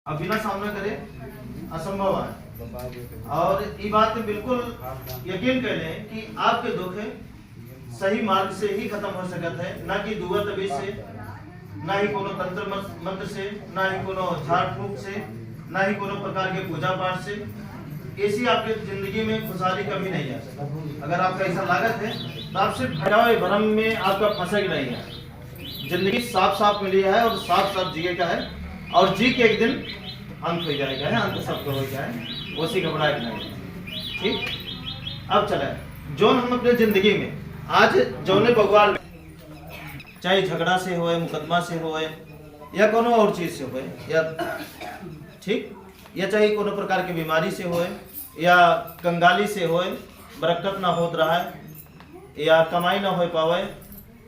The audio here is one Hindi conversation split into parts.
अब बिना सामना करे असंभव है। और ये बात बिल्कुल यकीन कर लें कि आपके दुख सही मार्ग से ही खत्म हो सकता है, ना कि दुआ तबीज से, ना ही कोनो तंत्र मंत्र से, ना ही कोनो झाड़ फूक से, ना ही कोनो प्रकार के पूजा पाठ से। ऐसी आपकी जिंदगी में खुशहाली कभी नहीं आ सकती। अगर आपका ऐसा लागत है तो आप सिर्फ भटकावे भ्रम में आपका फंसे नहीं है। जिंदगी साफ साफ मिली है और साफ साफ जिए का है, और जी के एक दिन अंत हो जाएगा है, अंत सबका हो जाए, उसी घबराए नहीं। ठीक, अब चले जोन हम अपने जिंदगी में आज जौने भगवान, चाहे झगड़ा से होए, मुकदमा से होए, या कोनो और चीज से होए, या ठीक, या चाहे कोनो प्रकार की बीमारी से होए, या कंगाली से होए, बरकत ना होत रहा है, या कमाई ना हो पावे,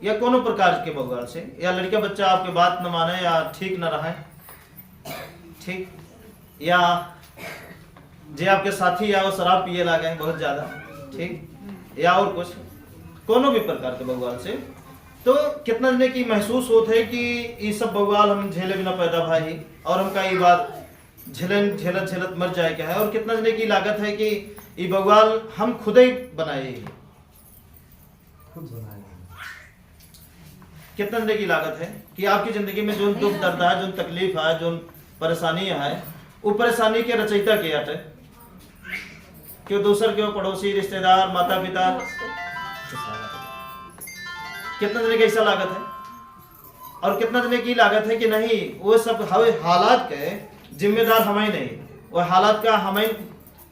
या कोनो प्रकार के भगवान से, या लड़का बच्चा आपके बात न माने या ठीक न रहे, ठीक, या जे आपके साथी या वो शराब पिए लागे बहुत ज्यादा, ठीक, या और कुछ कोनो भी प्रकार के भगवान से, तो कितना जने की महसूस होता है कि ये सब भगवान हम झेले बिना पैदा भाई, और हमका ये बात झेलत झेलत झेलत मर जाए क्या है। और कितना जने की लागत है कि ये भगवान हम खुद ही बनाए, कितना जने की लागत है कि आपकी जिंदगी में जो दुख दर्द है, जो तकलीफ है, जो परेशानी है, वो परेशानी के रचयिता के हटे, क्यों दूसर क्यों पड़ोसी रिश्तेदार माता पिता, कितना जने की ऐसा लागत है। और कितना जने की लागत है कि नहीं, वो सब हालात के जिम्मेदार हमें नहीं, वो हालात का हमें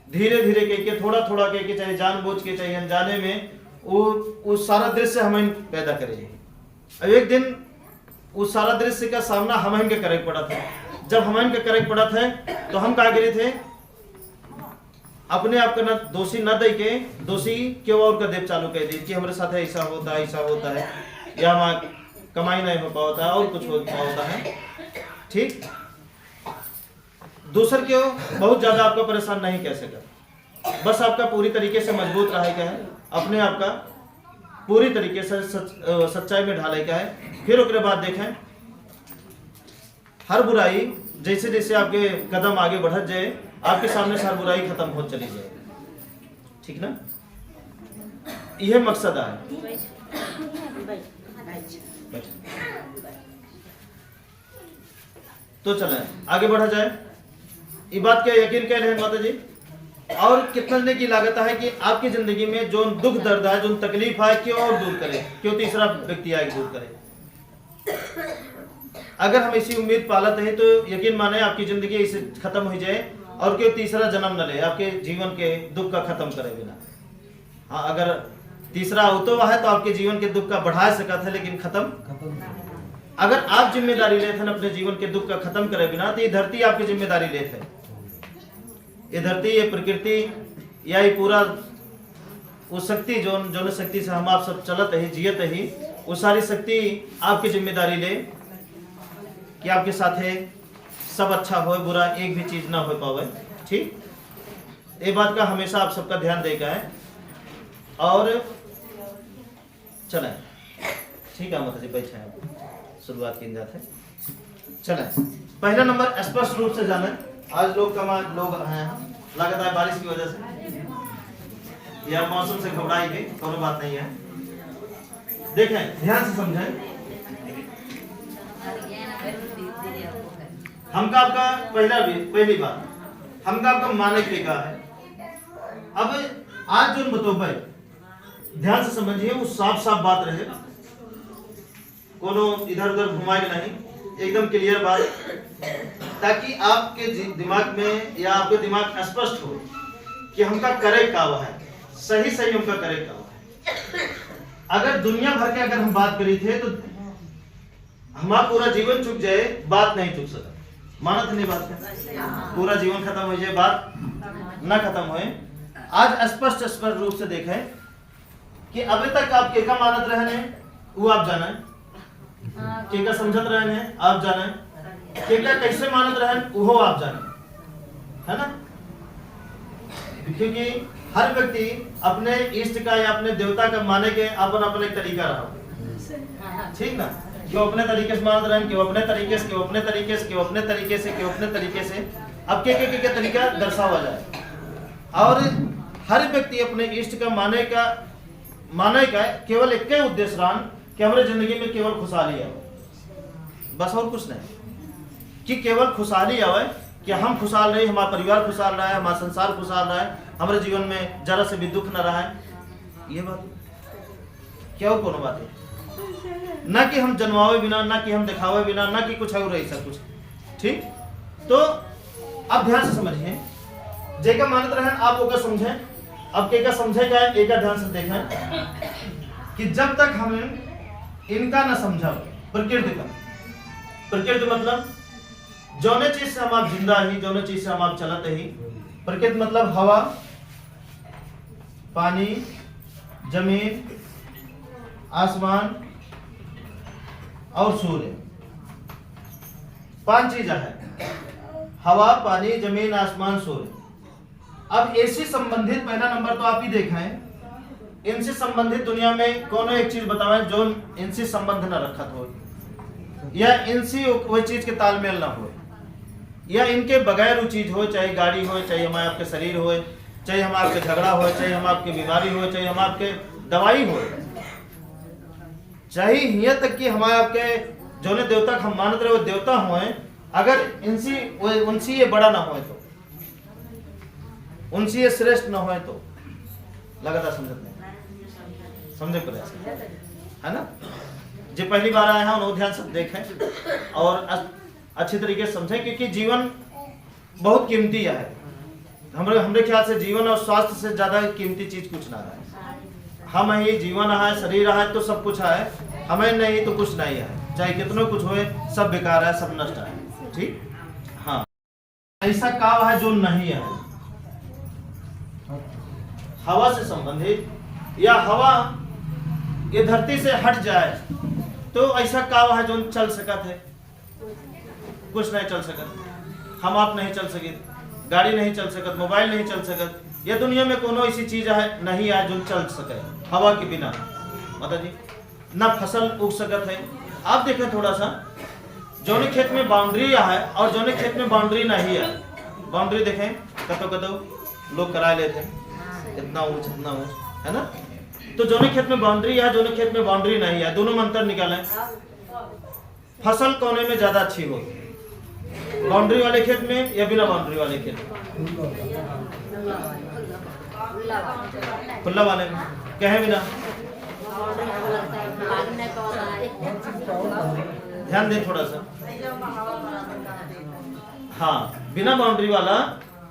धीरे धीरे के थोड़ा थोड़ा के चाहे जानबूझ के चाहे अनजाने में वो सारा दृश्य हमें पैदा करे। अब एक दिन उस सारा दृश्य का सामना हमें के करे पड़ा था। जब हमें के करे पड़ा था तो हम क्या करे थे, अपने आप को न दोषी न दे के दोषी क्यों और का देव चालू कर दी कि हमारे साथ ऐसा होता है, या हमारा कमाई नहीं हो पाता है और कुछ होता है, ठीक। दूसर क्यों बहुत ज्यादा आपको परेशान नहीं कह सका, बस आपका पूरी तरीके से मजबूत रहे का है, अपने आप का पूरी तरीके से सच्चाई में ढाले का है। फिर उसके बाद देखें हर बुराई जैसे जैसे आपके कदम आगे बढ़त जाए, आपके सामने से हर बुराई खत्म हो चली जाए, ठीक ना। यह मकसद है। तो चले आगे बढ़ा जाए। ये बात क्या यकीन कह रहे हैं माता जी। और कितना जने की लागत है कि आपकी जिंदगी में जो दुख दर्द है, जो तकलीफ है, क्यों और दूर करे, क्यों तीसरा व्यक्ति आगे दूर करे। अगर हम इसी उम्मीद पालते हैं तो यकीन माने आपकी जिंदगी इसे खत्म हो जाए और क्यों तीसरा जन्म न ले आपके जीवन के दुख का खत्म करे बिना। हाँ, अगर तीसरा होता हुआ है तो आपके जीवन के दुख का बढ़ा सकता है, लेकिन खत्म अगर आप जिम्मेदारी लेते हैं अपने जीवन के दुख का खत्म करे बिना, तो ये धरती आपकी जिम्मेदारी लेते है। ये धरती, ये प्रकृति, या ये पूरा वो शक्ति जो शक्ति से हम आप सब चलत ही जियत ही, वो सारी शक्ति आपकी जिम्मेदारी ले कि आपके साथ है सब अच्छा हो, बुरा एक भी चीज ना हो पावे, ठीक। ये बात का हमेशा आप सबका ध्यान देगा है। और चले ठीक है माता जी, बैठे हैं, शुरुआत की जाते है। चले पहला नंबर स्पष्ट रूप से जाने। आज लोग आए हैं, लगता है बारिश की वजह से या मौसम से घबराई गई, कोई बात नहीं है। देखें ध्यान से समझें। हमका आपका पहली बात हमका आपका माने के लिखा है। अब आज जो बतोबे ध्यान से समझिए, वो साफ साफ बात रहे, कोनो इधर उधर घुमाए नहीं, एकदम क्लियर बात, ताकि आपके दिमाग में या आपके दिमाग स्पष्ट हो कि हमका करे का हुआ है, सही सही हमका करे का हुआ है। अगर दुनिया भर के अगर हम बात करी थे तो हमारा पूरा जीवन चुक जाए, बात नहीं चुक सका। मानत नहीं बात है, पूरा जीवन खत्म हो जाए, बात ना खत्म होए। आज स्पष्ट रूप से देखें कि अभी तक आप केका मानत रहे हैं वो आप जाना, केका समझत रहे हैं आप जाना, केका कैसे मानत रहे वो आप जाना, है ना। क्योंकि हर व्यक्ति अपने इष्ट का या अपने देवता का माने के अपन अपने तरीका रहा, ठीक ना। क्यों अपने तरीके से मानत रहे, क्यों अपने तरीके से, क्यों अपने तरीके से, क्यों अपने तरीके से, क्यों अपने तरीके से। अब के तरीका दर्शावा जाए। और हर व्यक्ति अपने इष्ट का माने का केवल एक ही उद्देश्य रहन कि हमारे जिंदगी में केवल खुशहाली आवे, बस और कुछ नहीं। कि केवल खुशहाली आवे, कि हम खुशहाल रहे, हमारा परिवार खुशहाल रहा है, हमारा संसार खुशहाल रहा है, हमारे जीवन में जरा से भी दुख न रहा है। ये बात क्या और कोनो बात है ना, कि हम जन्मावे बिना, ना कि हम दिखावे बिना, ना कि कुछ और ऐसा कुछ। ठीक, तो अब ध्यान से समझिए, जेका मानत रहे आप ओका समझें। अब के का समझेगा एक ध्यान से देखें कि जब तक हम इनका न समझा प्रकृति का, प्रकृति मतलब जौने चीज से हम आप जिंदा ही, जौने चीज से हम आप चलत ही। प्रकृति मतलब हवा, पानी, जमीन, आसमान और सूर्य, 5 चीजें हैं। हवा, पानी, जमीन, आसमान, सूर्य। अब ऐसी संबंधित पहला नंबर तो आप ही देखें, इनसे संबंधित दुनिया में कौन एक चीज बताएं जो इनसे संबंध न रखत हो, या इनसे वही चीज के तालमेल ना हो, या इनके बगैर वो चीज हो, चाहे गाड़ी हो, चाहे हमारे आपके शरीर हो, चाहे हम आपके झगड़ा हो, चाहे हम आपकी बीमारी हो, चाहे हम आपके दवाई हो, चाहे यहाँ तक कि हमारे आपके जो ने देवता हम मानते रहे वो देवता हो, अगर उनसे ये बड़ा ना हो, तो उनसे ये श्रेष्ठ न हो, तो लगातार समझते नहीं, समझे प्रयास है ना। जो पहली बार आए हैं उन्होंने ध्यान से देखें और अच्छी तरीके से समझें, क्योंकि जीवन बहुत कीमती है। हमारे ख्याल से जीवन और स्वास्थ्य से ज्यादा कीमती चीज कुछ ना है। हम ही जीवन है, शरीर है तो सब कुछ है, हमें नहीं तो कुछ नहीं है, चाहे कितना कुछ होए सब बेकार है, सब नष्ट है। ठीक, हाँ, ऐसा काम है जो नहीं है। हवा से संबंधित, या हवा ये धरती से हट जाए तो ऐसा काम है जो चल सकत है, कुछ नहीं चल सकत। हम आप नहीं चल सके, गाड़ी नहीं चल सकत, मोबाइल नहीं चल सकत, ये दुनिया में कोनो ऐसी चीज है नहीं है जो चल सके हवा के बिना। माता जी, ना फसल उग सकत है। आप देखें थोड़ा सा, जोने खेत में बाउंड्री है और जोने खेत में बाउंड्री नहीं है, बाउंड्री देखें कतो लोग करा लेते हैं, इतना ऊंच है ना। तो जोने खेत में बाउंड्री है, जोने खेत में बाउंड्री नहीं है, दोनों में अंतर निकालें। फसल कोने में ज्यादा अच्छी हो, बाउंड्री वाले खेत में या बिना बाउंड्री वाले खेत में? खुला वाले में कहे बिना। ध्यान दें थोड़ा सा, हाँ, बिना बाउंड्री वाला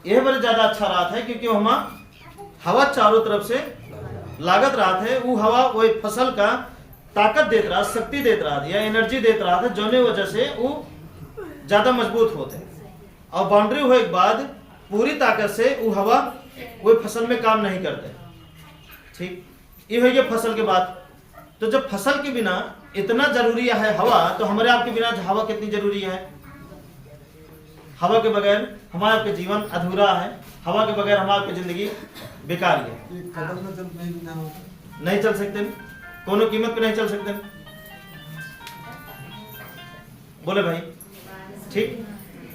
यह बड़े ज्यादा अच्छा रहा है, क्योंकि हम हवा चारों तरफ से लागत रहा है, वो हवा वो फसल का ताकत देत रहा, शक्ति देत रहा या एनर्जी देत रहा था, जोने वजह से वो ज्यादा मजबूत होते। और बाउंड्री हुए के बाद पूरी ताकत से वो हवा वो फसल में काम नहीं करते। ठीक, ये है ये फसल के बाद। तो जब फसल के बिना इतना जरूरी है हवा, तो हमारे आपके बिना हवा कितनी जरूरी है। हवा के बगैर हमारा आपके जीवन अधूरा है, हवा के बगैर हमारा आपकी जिंदगी बेकार है। नहीं चल सकते, कोनो कीमत पे नहीं चल सकते, बोले भाई। ठीक,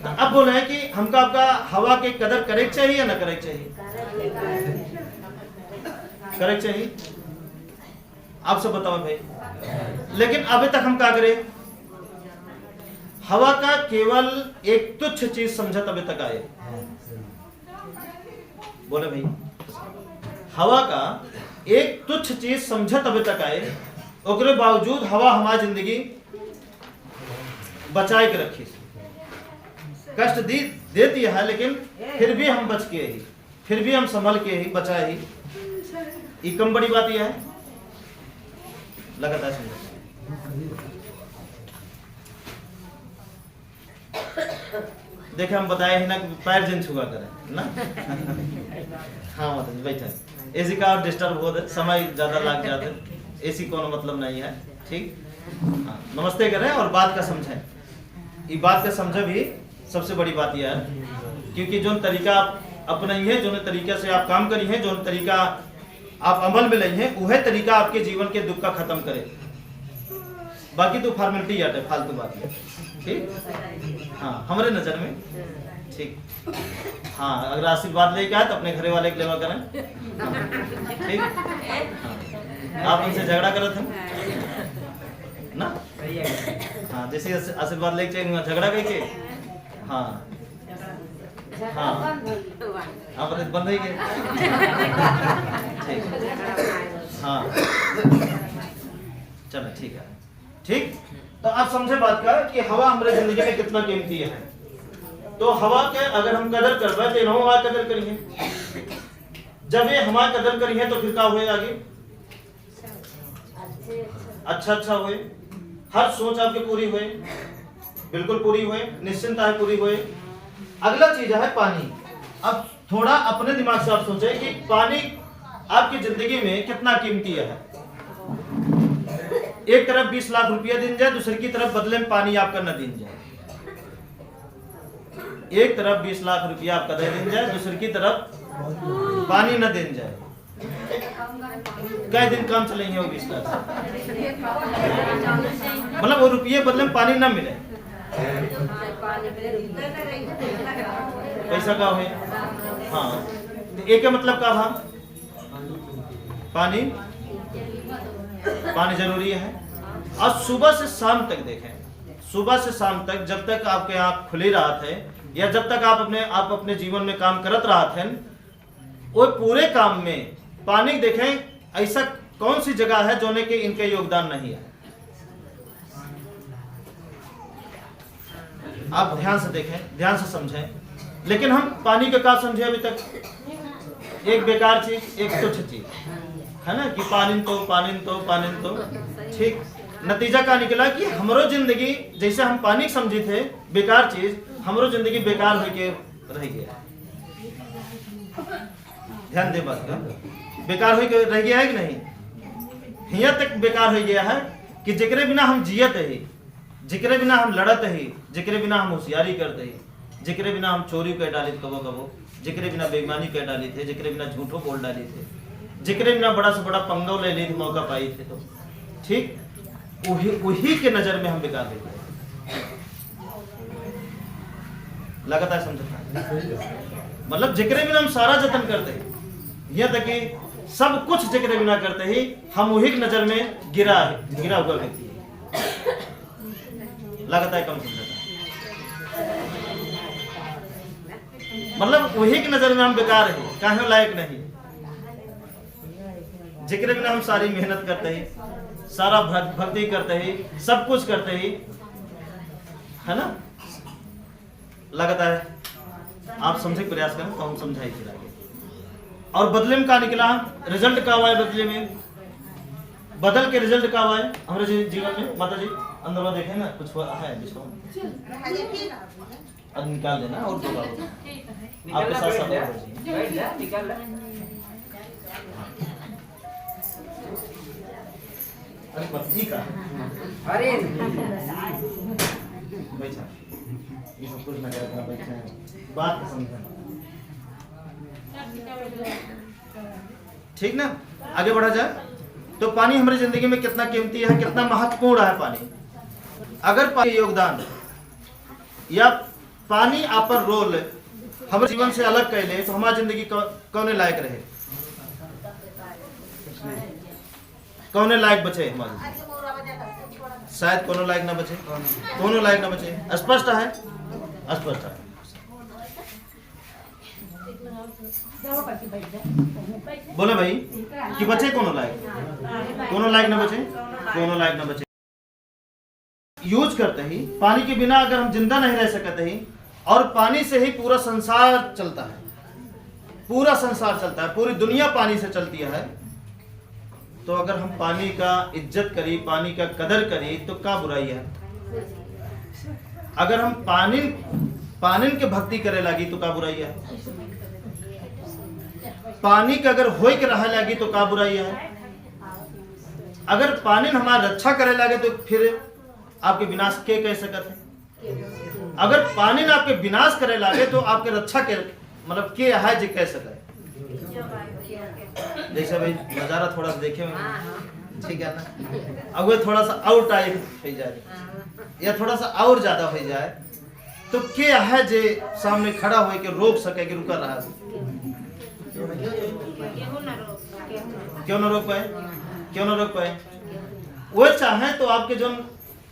तो अब बोले हैं कि हमका आपका हवा के कदर करे चाहिए या ना करे चाहिए? करे चाहिए। आप सब बताओ भाई। लेकिन अभी तक हम क्या करें? हवा का केवल एक तुच्छ चीज समझत अभी तक आए, बोले भाई। हवा का एक तुच्छ चीज समझत अभी तक आए, ओकरे बावजूद हवा हमारी जिंदगी बचाए के रखी, कष्ट देती है, लेकिन फिर भी हम बच के ही, फिर भी हम संभल के ही बचाए ही। ये कम बड़ी बात यह है, लगातार समझ। देखे हम बताए ही ना कि पैर जिन छुआ करें ना। हाँ मतलब बैठे एसी का डिस्टर्ब हो, समय ज्यादा लग जाते, एसी कोनो मतलब नहीं है। ठीक, हाँ, नमस्ते करें और बात का समझें। ये बात का समझे भी सबसे बड़ी बात यह है, क्योंकि जो तरीका आप अपनाई है, जो तरीके से आप काम करी है, जो तरीका आप अमल में लाई है, वह तरीका आपके जीवन के दुख का खत्म करे। बाकी तो फॉर्मेलिटी याद है, फालतू बात है। ठीक, हाँ हमारे नजर में ठीक। हाँ अगर आशीर्वाद लेके आए तो अपने घरे वाले के लेवा करें। ठीक, हाँ। आप उनसे झगड़ा करे थे ना, हाँ जैसे आशीर्वाद लेके चाहिए झगड़ा करके, हाँ हाँ हाँ बंद ही गए। ठीक, हाँ चलो ठीक है। ठीक, तो आप समझे बात का कि हवा हमारे जिंदगी में कितना कीमती है। तो हवा के अगर हम कदर करबे तो इन्हों हमारा कदर करिए, जब ये हमारा कदर करिए तो फिर क्या हुए आगे, अच्छा हुए, हर सोच आपकी पूरी हुए, बिल्कुल पूरी हुए, निश्चिंतता है पूरी हुए। अगला चीज है पानी। अब थोड़ा अपने दिमाग से आप सोचें कि पानी आपकी जिंदगी में कितना कीमती है। एक तरफ 20 लाख रुपया दिन जाए, दूसरी की तरफ बदले में पानी आपका न दिन जाए। एक तरफ 20 लाख रुपया आपका दे दिन जाए, दूसरी की तरफ पानी न दिन जाए, कई दिन काम चलेंगे वो 20 लाख, मतलब वो रुपये बदले में पानी न मिले, पैसा का हुए। हाँ तो एक मतलब का था पानी जरूरी है। और सुबह से शाम तक देखें, सुबह से शाम तक जब तक आपके आँख खुली रहा थे या जब तक आप अपने जीवन में काम करत रहा थे, वो पूरे काम में पानी देखें ऐसा कौन सी जगह है जोने के इनके योगदान नहीं है। आप ध्यान से देखें, ध्यान से समझें। लेकिन हम पानी का क्या समझे अभी तक, एक बेकार चीज, एक तुच्छ चीज है ना, कि पानी तो ठीक। नतीजा क्या निकला कि हमरो जिंदगी जैसे हम पानी समझे थे बेकार चीज, हमरो जिंदगी बेकार होके रह गया। ध्यान दे बात का, बेकार होके रह गया है कि नहीं। यहाँ तक बेकार हो गया है कि जिक्रे बिना हम जियत है, जिक्रे बिना हम लड़त है, जिक्रे बिना हम होशियारी करते है, जिक्रे बिना हम चोरी कर डाली कबो, जिक्रे बिना बेईमानी कर डाली थे, जिक्रे बिना झूठो बोल डाली थे, जिक्रे बिना बड़ा से बड़ा पंगो ले ली थी, मौका पाई थे। तो ठीक वही के नजर में हम बेकार हो गए। लगातार समझना, मतलब जिक्रे बिना हम सारा जतन करते हैं, यह तक कि सब कुछ जिक्रे बिना करते ही हम वही की नजर में गिरा हुआ व्यक्ति है। लगातार कम समझता, मतलब वही की नजर में हम बेकार है, काहे लायक नहीं। जिक्र बिना हम सारी मेहनत करते हैं, सारा भक्ति करते हैं, सब कुछ करते हैं, है ना। लगातार आप समझे प्रयास करें तो हम समझाई फिर आगे। और बदले में क्या निकला, रिजल्ट क्या हुआ है बदले में, बदल के रिजल्ट क्या हुआ है हमारे जीवन में। माता जी अंदर देखें ना, कुछ है डिस्काउंट अब निकाल देना और आपके साथ साथ अरे पत्नी का अरे बैठा, ये सब कुछ ना करना, बैठा बात समझना, ठीक ना। आगे बढ़ा जाए तो पानी हमारी जिंदगी में कितना कीमती है, कितना महत्वपूर्ण है पानी। अगर पानी योगदान या पानी आपन रोल हमारे जीवन से अलग कर ले तो हमारी जिंदगी कौने लायक रहे, कौने लायक बचे हमारी, शायद कोनो लायक ना बचे, कोनो लायक ना बचे। स्पष्ट है, स्पष्ट है। बोले भाई कि बचे कोनो लायक, कोनो लायक ना बचे, कोनो लायक ना बचे। यूज करते ही पानी के बिना अगर हम जिंदा नहीं रह सकते ही, और पानी से ही पूरा संसार चलता है, पूरा संसार चलता है, पूरी दुनिया पानी से चलती है। तो अगर हम पानी का इज्जत करी, पानी का कदर करी तो क्या बुराई है। अगर हम पानी के भक्ति करे लगी तो क्या बुराई है। पानी का अगर होई के रहा लगी तो क्या बुराई है। अगर पानी हमारा रक्षा करे लगे तो फिर आपके विनाश के कह सकते हैं। अगर पानी ने आपके विनाश करे लगे तो आपके रक्षा के मतलब के है जो कह सके। जैसे भाई नजारा थोड़ा सा देखे, ठीक है ना। अब वो थोड़ा सा और टाइप हो जाए या थोड़ा सा और ज्यादा हो जाए तो क्या है जे सामने खड़ा हो के रोक सके कि रुका रहा क्यों ना रोक पाए, क्यों ना रोक पाए। वो चाहे तो आपके जो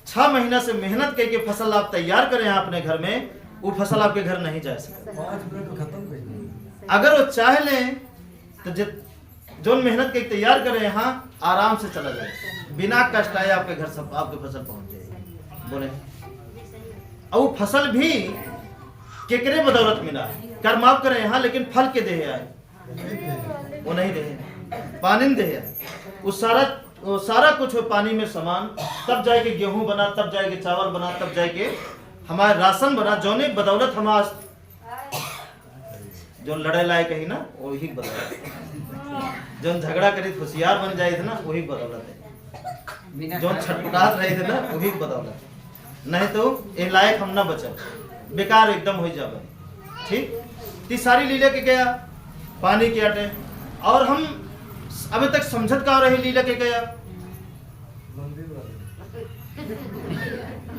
6 महीना से मेहनत करके फसल आप तैयार करें अपने घर में, वो फसल आपके घर नहीं जा सकती। अगर वो चाह लें तो जो मेहनत करके तैयार करें यहाँ आराम से चला जाए, बिना कष्ट आए आपके घर सब आपके फसल पहुंच जाएगी। बोले और वो फसल भी केकरे बदौलत मिला, कर माफ करें यहाँ, लेकिन फल के देहे आए, वो नहीं देहे, पानी में देहे आए। वो सारा कुछ हो पानी में समान, तब जाके गेहूं बना, तब जाके चावल बना, तब जाके हमारा राशन बना। जौने बदौलत हम आज जो लड़े लाए कही ना वही बदौलत, जो झगड़ा करी होशियार बन जाए थे ना वही बदौलत है, जो छटपटात रहे थे ना वही बदौलत, नहीं तो ये लायक हम ना बचल, बेकार एकदम हो जाए। ठीक, ती सारी लीला के गया पानी के अटे, और हम अभी तक समझत का रहे लीला के गया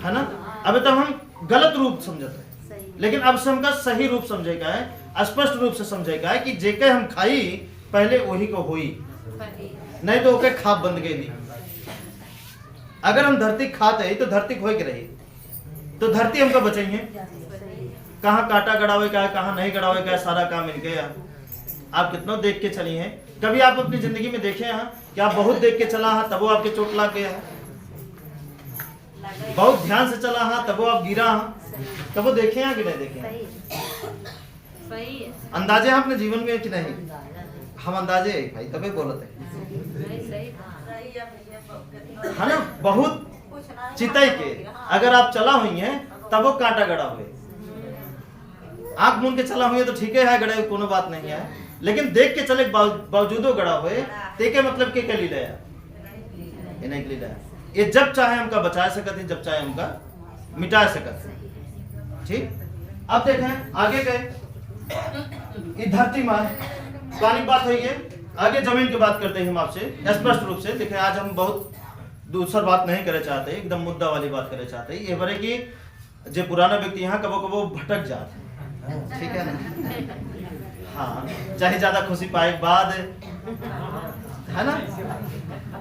है ना। अभी तक हम गलत रूप समझते हैं, लेकिन अब से हमका सही रूप समझेगा है, स्पष्ट रूप से समझेगा है कि जेके हम खाई पहले वही को हुई, नहीं तो ओके खाप बंद गई। अगर हम धरती खाते ही तो धरती खोए के रही, तो धरती हमको बचाइए। कहाँ कांटा गड़ावे का है, कहाँ नहीं गड़ावे का है, सारा काम मिल गया। आप कितना देख के चली हैं, कभी आप अपनी जिंदगी में देखे हैं कि आप बहुत देख के चला है तब वो आपके चोट लग गया है, बहुत ध्यान से चला है तब वो आप गिरा है, तब वो देखे हैं कि नहीं देखे हैं? अंदाजे हैं अपने जीवन में कि नहीं? हम अंदाजे है भाई, तभी बोलते है ना। बहुत चिताई के अगर आप चला हुई हैं तब वो कांटा गड़ा हुए, आंख मूंद के चला हुई तो ठीक है गड़े, कोनो बात नहीं है, लेकिन देख के चले बावजूदो गड़ा हुए तेके मतलब के लीला है, ये नहीं लीला है। ये जब चाहे हमका बचा सकते, जब चाहे हमका मिटा सकते। ठीक, अब देखें आगे गए, ये धरती माँ पानी बात हुई है, आगे जमीन की बात करते हैं हम आपसे स्पष्ट रूप से। देखें आज हम बहुत दूसरा बात नहीं करे चाहते, एकदम मुद्दा वाली बात करे चाहते। ये बड़े कि जो पुराना व्यक्ति यहाँ कबो कबो भटक जाते हैं, ठीक है ना। हाँ, चाहे ज्यादा खुशी पाए बाद है ना,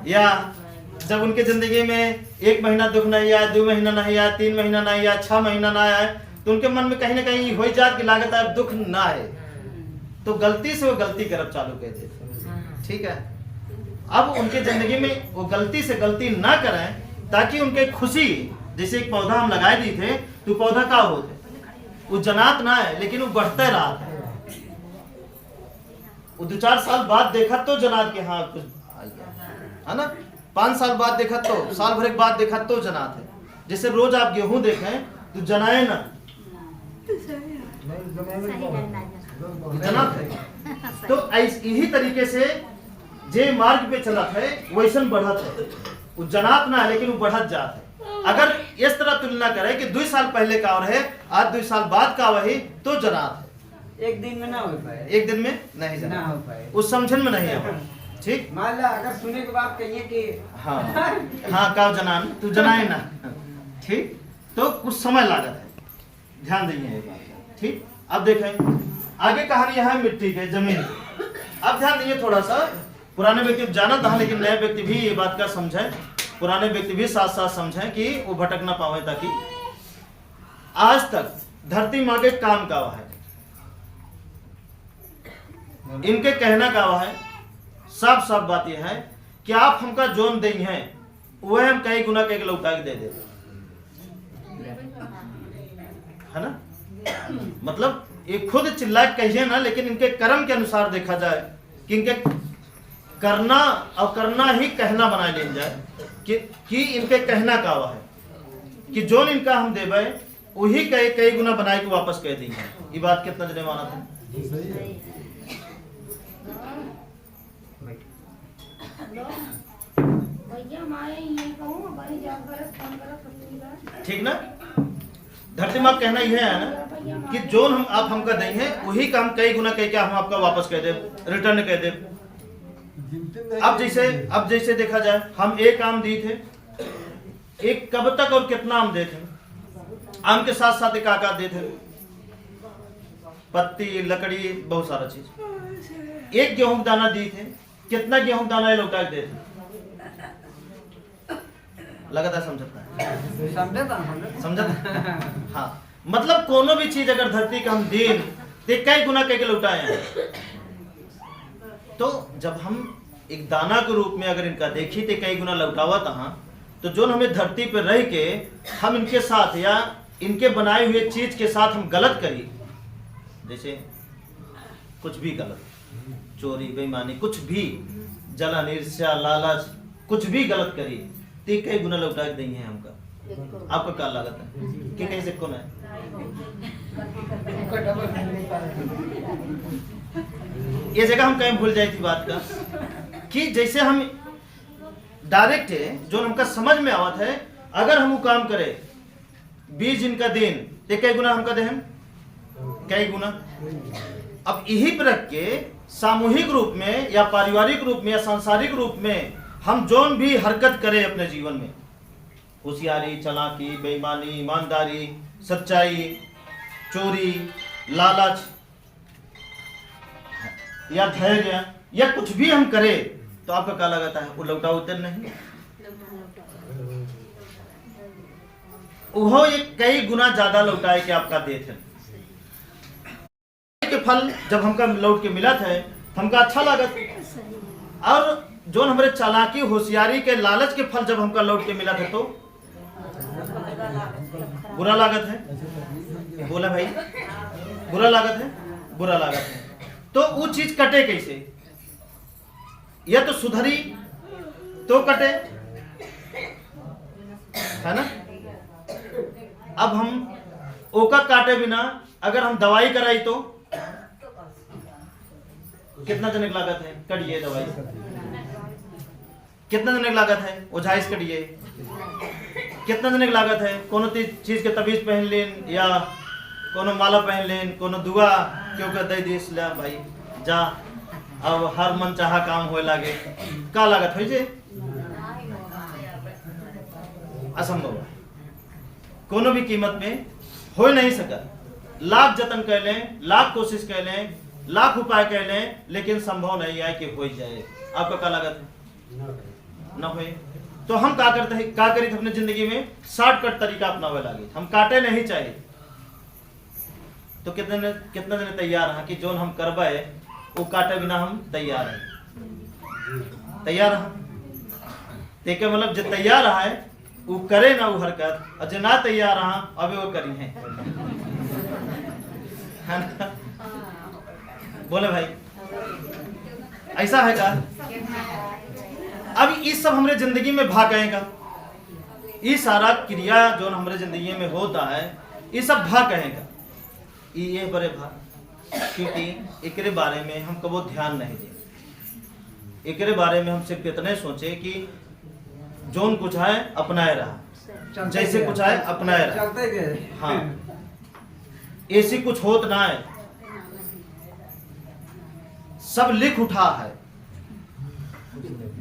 या जब उनके जिंदगी में 1 महीना दुख नहीं आया, 2 महीना नहीं आया, 3 महीना नहीं आया, 6 महीना ना आया, तो उनके मन में कहीं ना कहीं हो जात की लागत है दुख ना है, तो गलती से वो गलती करब चालू कर देते। ठीक है, अब उनके जिंदगी में वो गलती से गलती ना करें, ताकि उनके खुशी, जैसे एक पौधा हम लगाए दी थे तो पौधा का होते वो जनात ना है, लेकिन वो बढ़ते रहा है। वो 2-4 साल बाद देखा तो जनात के हाँ कुछ है ना, 5 साल बाद देखा तो, साल भर के बाद देखा तो जनात है। जैसे रोज आप गेहूं देखें तो जनाए ना जनात है, तो यही तरीके से जे मार्ग पे चला है वैसन बढ़त है, वो जनात ना है लेकिन वो बढ़त जात है। अगर इस तरह तुलना करें कि 2 साल पहले का और है आज 2 साल बाद का वही, तो जनात है। एक दिन में ना हो पाए, एक दिन में नहीं ना हो पाए, उस समझन में नहीं है। ठीक, मान ला अगर सुने के बाद कहिए कि हाँ हाँ का जनान तू जनाए ना, ठीक, तो कुछ समय लागत है, ध्यान देंगे ये बात। ठीक, अब देखें आगे कहानी है मिट्टी के जमीन की। अब ध्यान दीजिए थोड़ा सा, पुराने व्यक्ति जाना था लेकिन नए व्यक्ति भी ये बात का समझे, पुराने व्यक्ति भी साथ साथ समझें कि वो भटक ना पावे। ताकि आज तक धरती माँ के काम का है, इनके कहना का है, साफ साफ बात यह है कि आप हमका जोन दें हैं वह हम कई गुना कई लौटा के दे देते है ना। मतलब ये खुद चिल्ला कहिए ना, लेकिन इनके कर्म के अनुसार देखा जाए कि इनके करना और करना ही कहना बना ले जाए कि इनके कहना का हुआ है कि जोन इनका हम देवे वही कई गुना बनाए के वापस कह देंगे। ये बात कितना जने माना था? ठीक ना, धरती माँ कहना यह है ना कि जो हम आप हमका देंगे वही काम कई गुना कह के हम आपका वापस कह दे, रिटर्न कह दे। अब जैसे देखा जाए, हम एक आम दिए थे, एक कब तक और कितना आम दे थे? आम के साथ साथ एक आकार दे थे, पत्ती, लकड़ी, बहुत सारा चीज। एक गेहूं का दाना दिए थे, कितना गेहूं का दाना ये लौटा के दे थे? लगातार समझता। हाँ, मतलब कोनो भी चीज अगर धरती का हम दिन ते कई गुना कह के लौटाए हैं। तो जब हम एक दाना के रूप में अगर इनका देखी तो कई गुना लौटावा था, तो जो हमें धरती पर रह के हम इनके साथ या इनके बनाए हुए चीज के साथ हम गलत करी, जैसे कुछ भी गलत, चोरी, बेईमानी, कुछ भी, जलन, ईर्ष्या, लालच, कुछ भी गलत करी तो कई गुना लौटा के देंगे हमका। आपका क्या लागत है कि कैसे कौन है? ये जगह हम कहीं भूल जाए थी बात का कि जैसे हम डायरेक्ट है जो हमका समझ में आवत है, अगर हम वो काम करे 20 इनका दिन तो कई गुना हमका देहन, कई गुना। अब यही पर रख के सामूहिक रूप में या पारिवारिक रूप में या सांसारिक रूप में हम जोन भी हरकत करें अपने जीवन में, होशियारी, चालाकी, बेईमानी, ईमानदारी, सच्चाई, चोरी, लालच या धैर्य या कुछ भी हम करें, तो आपका क्या लगाता है? वो लौटा उतर नहीं, वो ये कई गुना ज्यादा लौटाए के आपका देते के फल जब हमका लौट के मिला था, हमका अच्छा लागत। और जो हमारे चालाकी, होशियारी के, लालच के फल जब हमका लौट के मिला था तो बुरा लागत है। बोला भाई, बुरा लागत है, बुरा लागत है। तो वो चीज कटे कैसे? या तो सुधरी तो कटे, है ना? अब हम ओका काटे बिना अगर हम दवाई कराई तो कितना जनक लागत है? कटिए दवाई, कितना जनक लागत है? ओझाइश कटिए, कितना जनक लागत है? कोनो चीज के तबीज पहन लेन या कोनो माला पहन लेन, कोनो दुआ क्यों दे दिस ले भाई जा, अब हर मन चाहा काम होए लागे, का लागत हो जे? असंभव है, कोनो भी कीमत में हो नहीं सका। लाख जतन कर लें, लाख कोशिश कर लें, लाख उपाय कर लें, लेकिन संभव नहीं है कि हो जाए। आपका क्या लागत है? ना होए तो हम क्या करते हैं, क्या करी अपने जिंदगी में? शॉर्टकट तरीका अपनावे लागे, हम काटे नहीं चाहिए। तो कितने दिन तैयार है कि जो हम करवाए वो काटे बिना हम तैयार है, तैयार है। देखे मतलब जो तैयार है वो करे ना वो हरकत, और जो ना तैयार रहा अभी वो करी है ना? बोले भाई ऐसा है का? अब ये सब हमारे जिंदगी में भाग आएगा, ये सारा क्रिया जो हमारे जिंदगी में होता है ये सब भाग आएगा, ये बड़े भाग, क्योंकि एकरे बारे में हम कबो ध्यान नहीं दें। एकरे बारे में हम सिर्फ इतने सोचे कि जोन कुछ है अपनाए रहा, जैसे कुछ है अपनाए रहा। हाँ, ऐसी कुछ होत ना है, सब लिख उठा है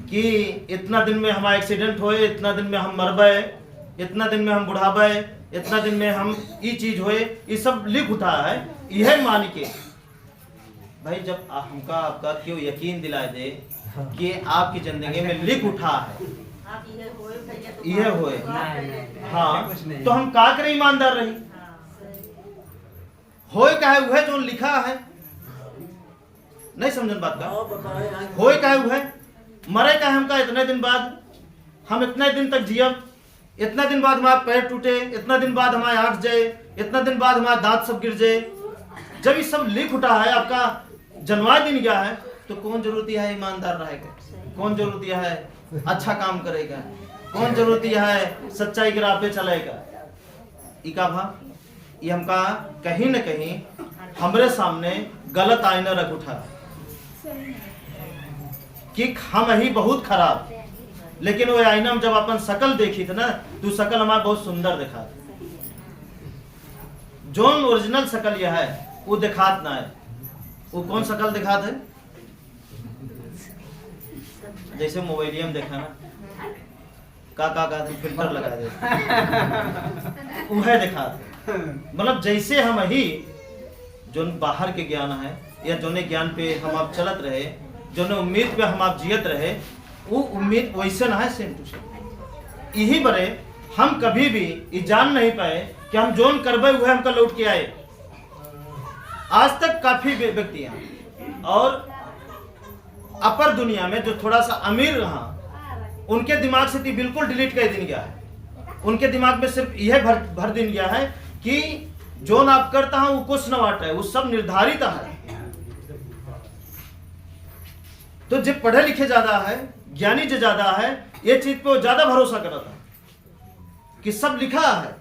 कि इतना दिन में हमारा एक्सीडेंट होए, इतना दिन में हम मरबे, इतना दिन में हम बुढ़ाबे, इतना दिन में हम ये चीज होए, ये सब लिख उठा है। यह मान के भाई जब हमका आपका क्यों यकीन दिला दे कि आपकी जिंदगी में लिख उठा है, यह होए, हाँ, तो हम का करे? ईमानदार रही, होए का है वह जो लिखा है। नहीं समझन बात का? होए का है वह, मरे का है हमका इतने दिन बाद, हम इतने दिन तक जियब, इतना दिन बाद हमारा पैर टूटे, इतना दिन बाद हमारे आंख जाए, इतना दिन बाद हमारा दांत सब गिर जाए। जब ये सब लिख उठा है, आपका जन्मा दिन गया है, तो कौन जरूरत है ईमानदार रहेगा? कौन जरूरत है अच्छा काम करेगा? कौन जरूरत है सच्चाई के राह पे चलेगा? इका भा ये हमका कहीं न कहीं हमारे सामने गलत आईना रख उठा कि हम ही बहुत खराब, लेकिन वो आईना में जब अपन शकल देखी थी ना, तो शकल हमारा बहुत सुंदर दिखा। जोन ओरिजिनल शकल यह है वो दिखात ना है। वो कौन शकल दिखात है? जैसे मोबाइलिया में देखा ना का फिल्टर लगा दे वह दिखाते। मतलब जैसे हम ही जो बाहर के ज्ञान है या जोने ज्ञान पे हम आप चलत रहे, जोने उम्मीद पे हम आप जियत रहे, वो उम्मीद वैसे ना है सेम टू सेम। यही बड़े हम कभी भी ये जान नहीं पाए कि हम जोन करबे हुए हमका लौट के आए। आज तक काफी व्यक्ति हैं और अपर दुनिया में जो थोड़ा सा अमीर रहा, उनके दिमाग से तो बिल्कुल डिलीट कर दिन गया है। उनके दिमाग में सिर्फ यह भर दिन गया है कि जो ना आप करता है वो कुछ न वाट है, वो सब निर्धारित है। तो जो पढ़े लिखे ज्यादा है, ज्ञानी जो ज्यादा है, ये चीज पे वो ज्यादा भरोसा करता है कि सब लिखा है।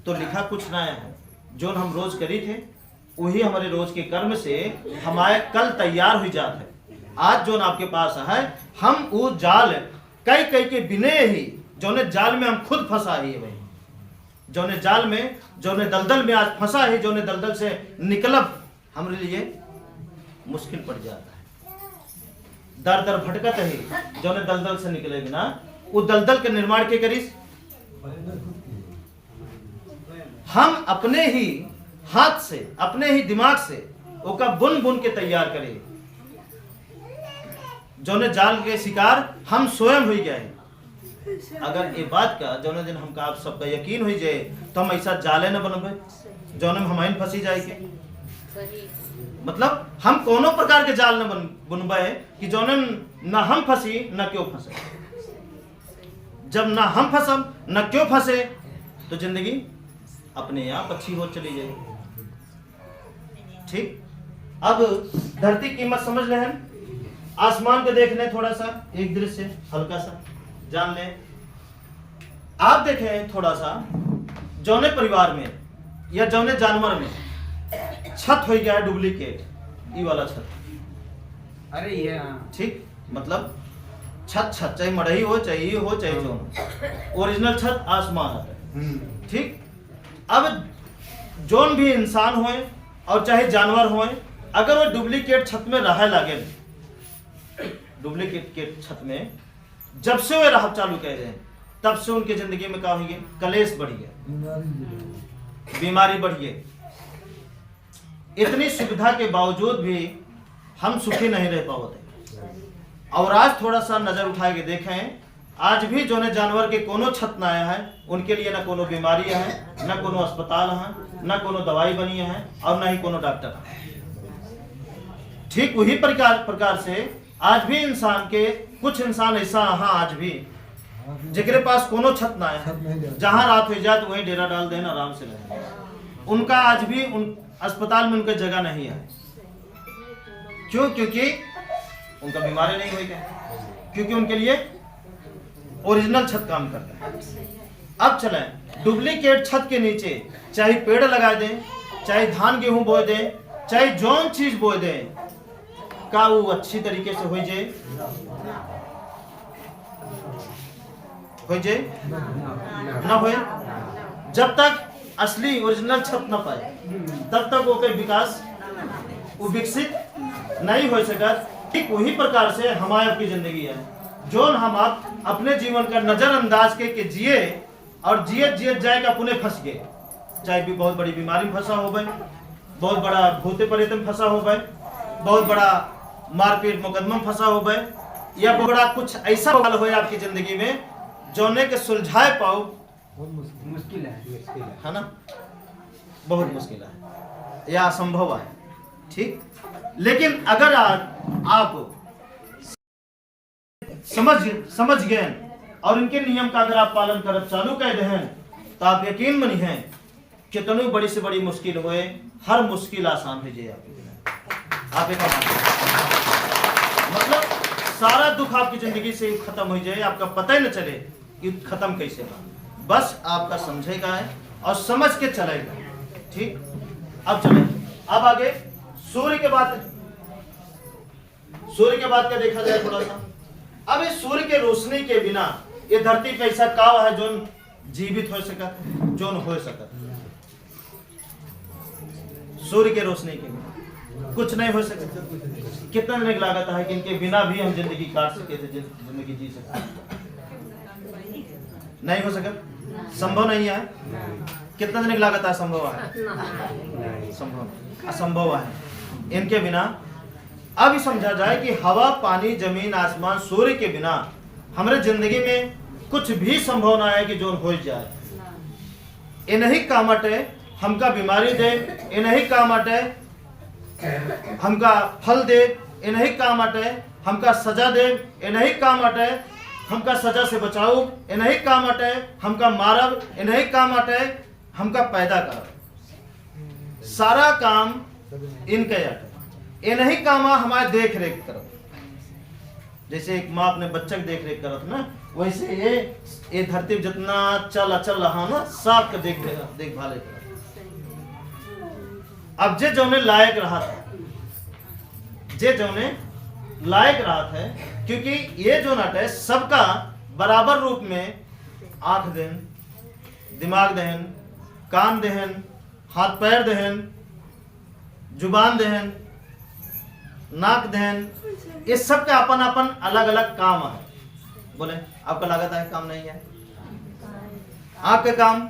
तो लिखा कुछ ना है, जो हम रोज करी थे वही हमारे रोज के कर्म से हमारे कल तैयार हुई जात है। आज जो आपके पास है, हम वो जाल कई कई के बिने ही जोने जाल में हम खुद फंसा ही है भाई। जोने जाल में, जोने दलदल में आज फंसा है, जोने दलदल से निकलब हमारे लिए मुश्किल पड़ जाता है। दर दर भटकत है, जोने दलदल से निकले बिना वो दलदल के निर्माण के करीस हम अपने ही हाथ से, अपने ही दिमाग से ओका बुन बुन के तैयार करें। जोने जाल के शिकार हम स्वयं हो गए। अगर ये बात का जोने दिन हमका आप सबका यकीन हो जाए तो हम ऐसा जाले न बनबे जोने में हमाइन फंसी जाए के। मतलब हम कोनो प्रकार के जाल न बुनबे कि जोने न हम फंसी न क्यों फंसे। जब ना हम फंसम न क्यों फंसे तो जिंदगी अपने आप अच्छी हो चली जाएगी। ठीक, अब धरती की कीमत समझ ले, आसमान को देख ले, थोड़ा सा एक दृश्य हल्का सा जान ले। आप देखें थोड़ा सा जौने परिवार में या जौने जानवर में छत हो गया डुप्लीकेट, ये वाला छत। अरे ये ठीक, मतलब छत चाहे मड़ई हो, चाहे ये हो, चाहे जो हो, ओरिजिनल छत आसमान है। ठीक, अब जोन भी इंसान होए और चाहे जानवर होए, अगर वो डुप्लीकेट छत में रह लगे, डुप्लीकेट छत में जब से वे राह चालू कर रहे हैं, तब से उनकी जिंदगी में क्या हुई, कलेश बढ़ी है, बीमारी बढ़ी है। इतनी सुविधा के बावजूद भी हम सुखी नहीं रह पाते। और आज थोड़ा सा नजर उठा के देखें, आज भी जो ने जानवर के कोनो छत ना आया है, उनके लिए ना कोनो बीमारी है, ना कोनो अस्पताल है, ना कोनो दवाई बनी है और ना ही कोनो डॉक्टर है। ठीक वही प्रकार से आज भी इंसान के कुछ इंसान ऐसा हाँ आज भी जिनके पास कोनो छत ना है, जहां रात हो जाए तो वहीं डेरा डाल देना, आराम से रहे। उनका आज भी उन अस्पताल में उनका जगह नहीं है। क्यों? क्योंकि उनका बीमारी नहीं हुई, क्योंकि उनके लिए ओरिजिनल छत काम करता है। अब चले डुप्लीकेट छत के नीचे चाहे पेड़ लगा दें, चाहे धान गेहूं बोए दें, चाहे जौन चीज बोए दें, का वो अच्छी तरीके से हो जाए, ना हो। जब तक असली ओरिजिनल छत न पाए तब तक वो कोई विकास वो विकसित नहीं हो सका। ठीक वही प्रकार से हमारी आपकी जिंदगी है, जो हम आप अपने जीवन का नजरअंदाज के जिए और जियत जाएगा पुनः फंस गए। चाहे भी बहुत बड़ी बीमारी में फंसा हो गए, बहुत बड़ा भूते प्रेत में फंसा हो गए, बहुत बड़ा मारपीट मुकदमा में फंसा हो गए, या बहुत बड़ा कुछ ऐसा हाल हो आपकी जिंदगी में जोने के सुलझाए पाओ, मुश्किल है ना, बहुत मुश्किल है या असंभव है। ठीक, लेकिन अगर आप समझ गए और इनके नियम का अगर आप पालन कर चालू कर दें तो आप यकीन मनी हैं कितनी बड़ी से बड़ी मुश्किल होए, हर मुश्किल आसान हो जाए आप एक मतलब सारा दुख आपकी जिंदगी से खत्म हो जाए, आपका पता ही न चले कि खत्म कैसे हो। बस आपका समझेगा है और समझ के चलेगा। ठीक, अब चले, अब आगे सूर्य के बाद क्या देखा जाए थोड़ा सा। अब इस सूर्य के रोशनी के बिना ये धरती पे ऐसा काव है जो जीवित हो सका, जो हो सका सूर्य के रोशनी के बिना। कुछ नहीं हो सकता। कितना दिन लागत है कि इनके बिना भी हम जिंदगी काट सके थे, जिंदगी जी सकते? नहीं हो सका, संभव नहीं है। कितना दिन लागत है? संभव है, संभव असंभव है इनके बिना। अब ये समझा जाए कि हवा, पानी, जमीन, आसमान, सूर्य के बिना हमारे जिंदगी में कुछ भी संभव ना है कि जो हो जाए। इन्हीं काम अटे हमका बीमारी दे, इन्हीं काम अटे हमका फल दे, इन्हीं काम अटे हमका सजा दे, इन्हीं काम अटे हमका सजा से बचाओ, इन्हीं काम अटे हमका मारब, इन्हीं काम अटे हमका पैदा कर। सारा काम इनके अटे, इन्हीं काम हमारे देख रेख करो। जैसे एक माँ अपने बच्चे की देख रेख करत ना, वैसे ये धरती जितना चल अचल रहा ना, सब देखभाल कर। अब जे जौने लायक रहा था, जे जौने लायक रहा था, क्योंकि ये जो नट है सबका बराबर रूप में आंख देहन, दिमाग देहन, कान देहन, हाथ पैर देहन, जुबान देहन, नाक देहन, ये सब का अपन अपन अलग अलग काम है। बोले आपका लागत है काम नहीं है? आंख का काम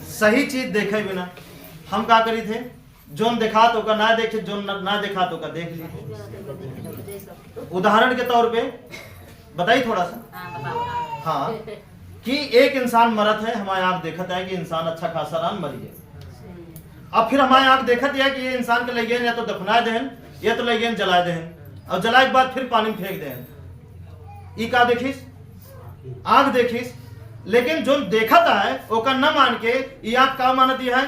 सही चीज देखे बिना हम क्या करी थे? जोन देखा तो का ना देखे, जोन ना देखा तो का देख ली। उदाहरण के तौर पे बताइए थोड़ा सा। हाँ, कि एक इंसान मरत है, हमारे आंख देखत है कि इंसान अच्छा खासा रान मरी है। अब फिर हमारे आंख देखत है कि ये इंसान के लगे या तो दफना देहन या तो लगे जला देहन, और जलाए के बाद फिर पानी में फेंक देहन। ई का देखिस? आंख देखिस। लेकिन जो देखता है ओका न मान के ये आंख का मानत है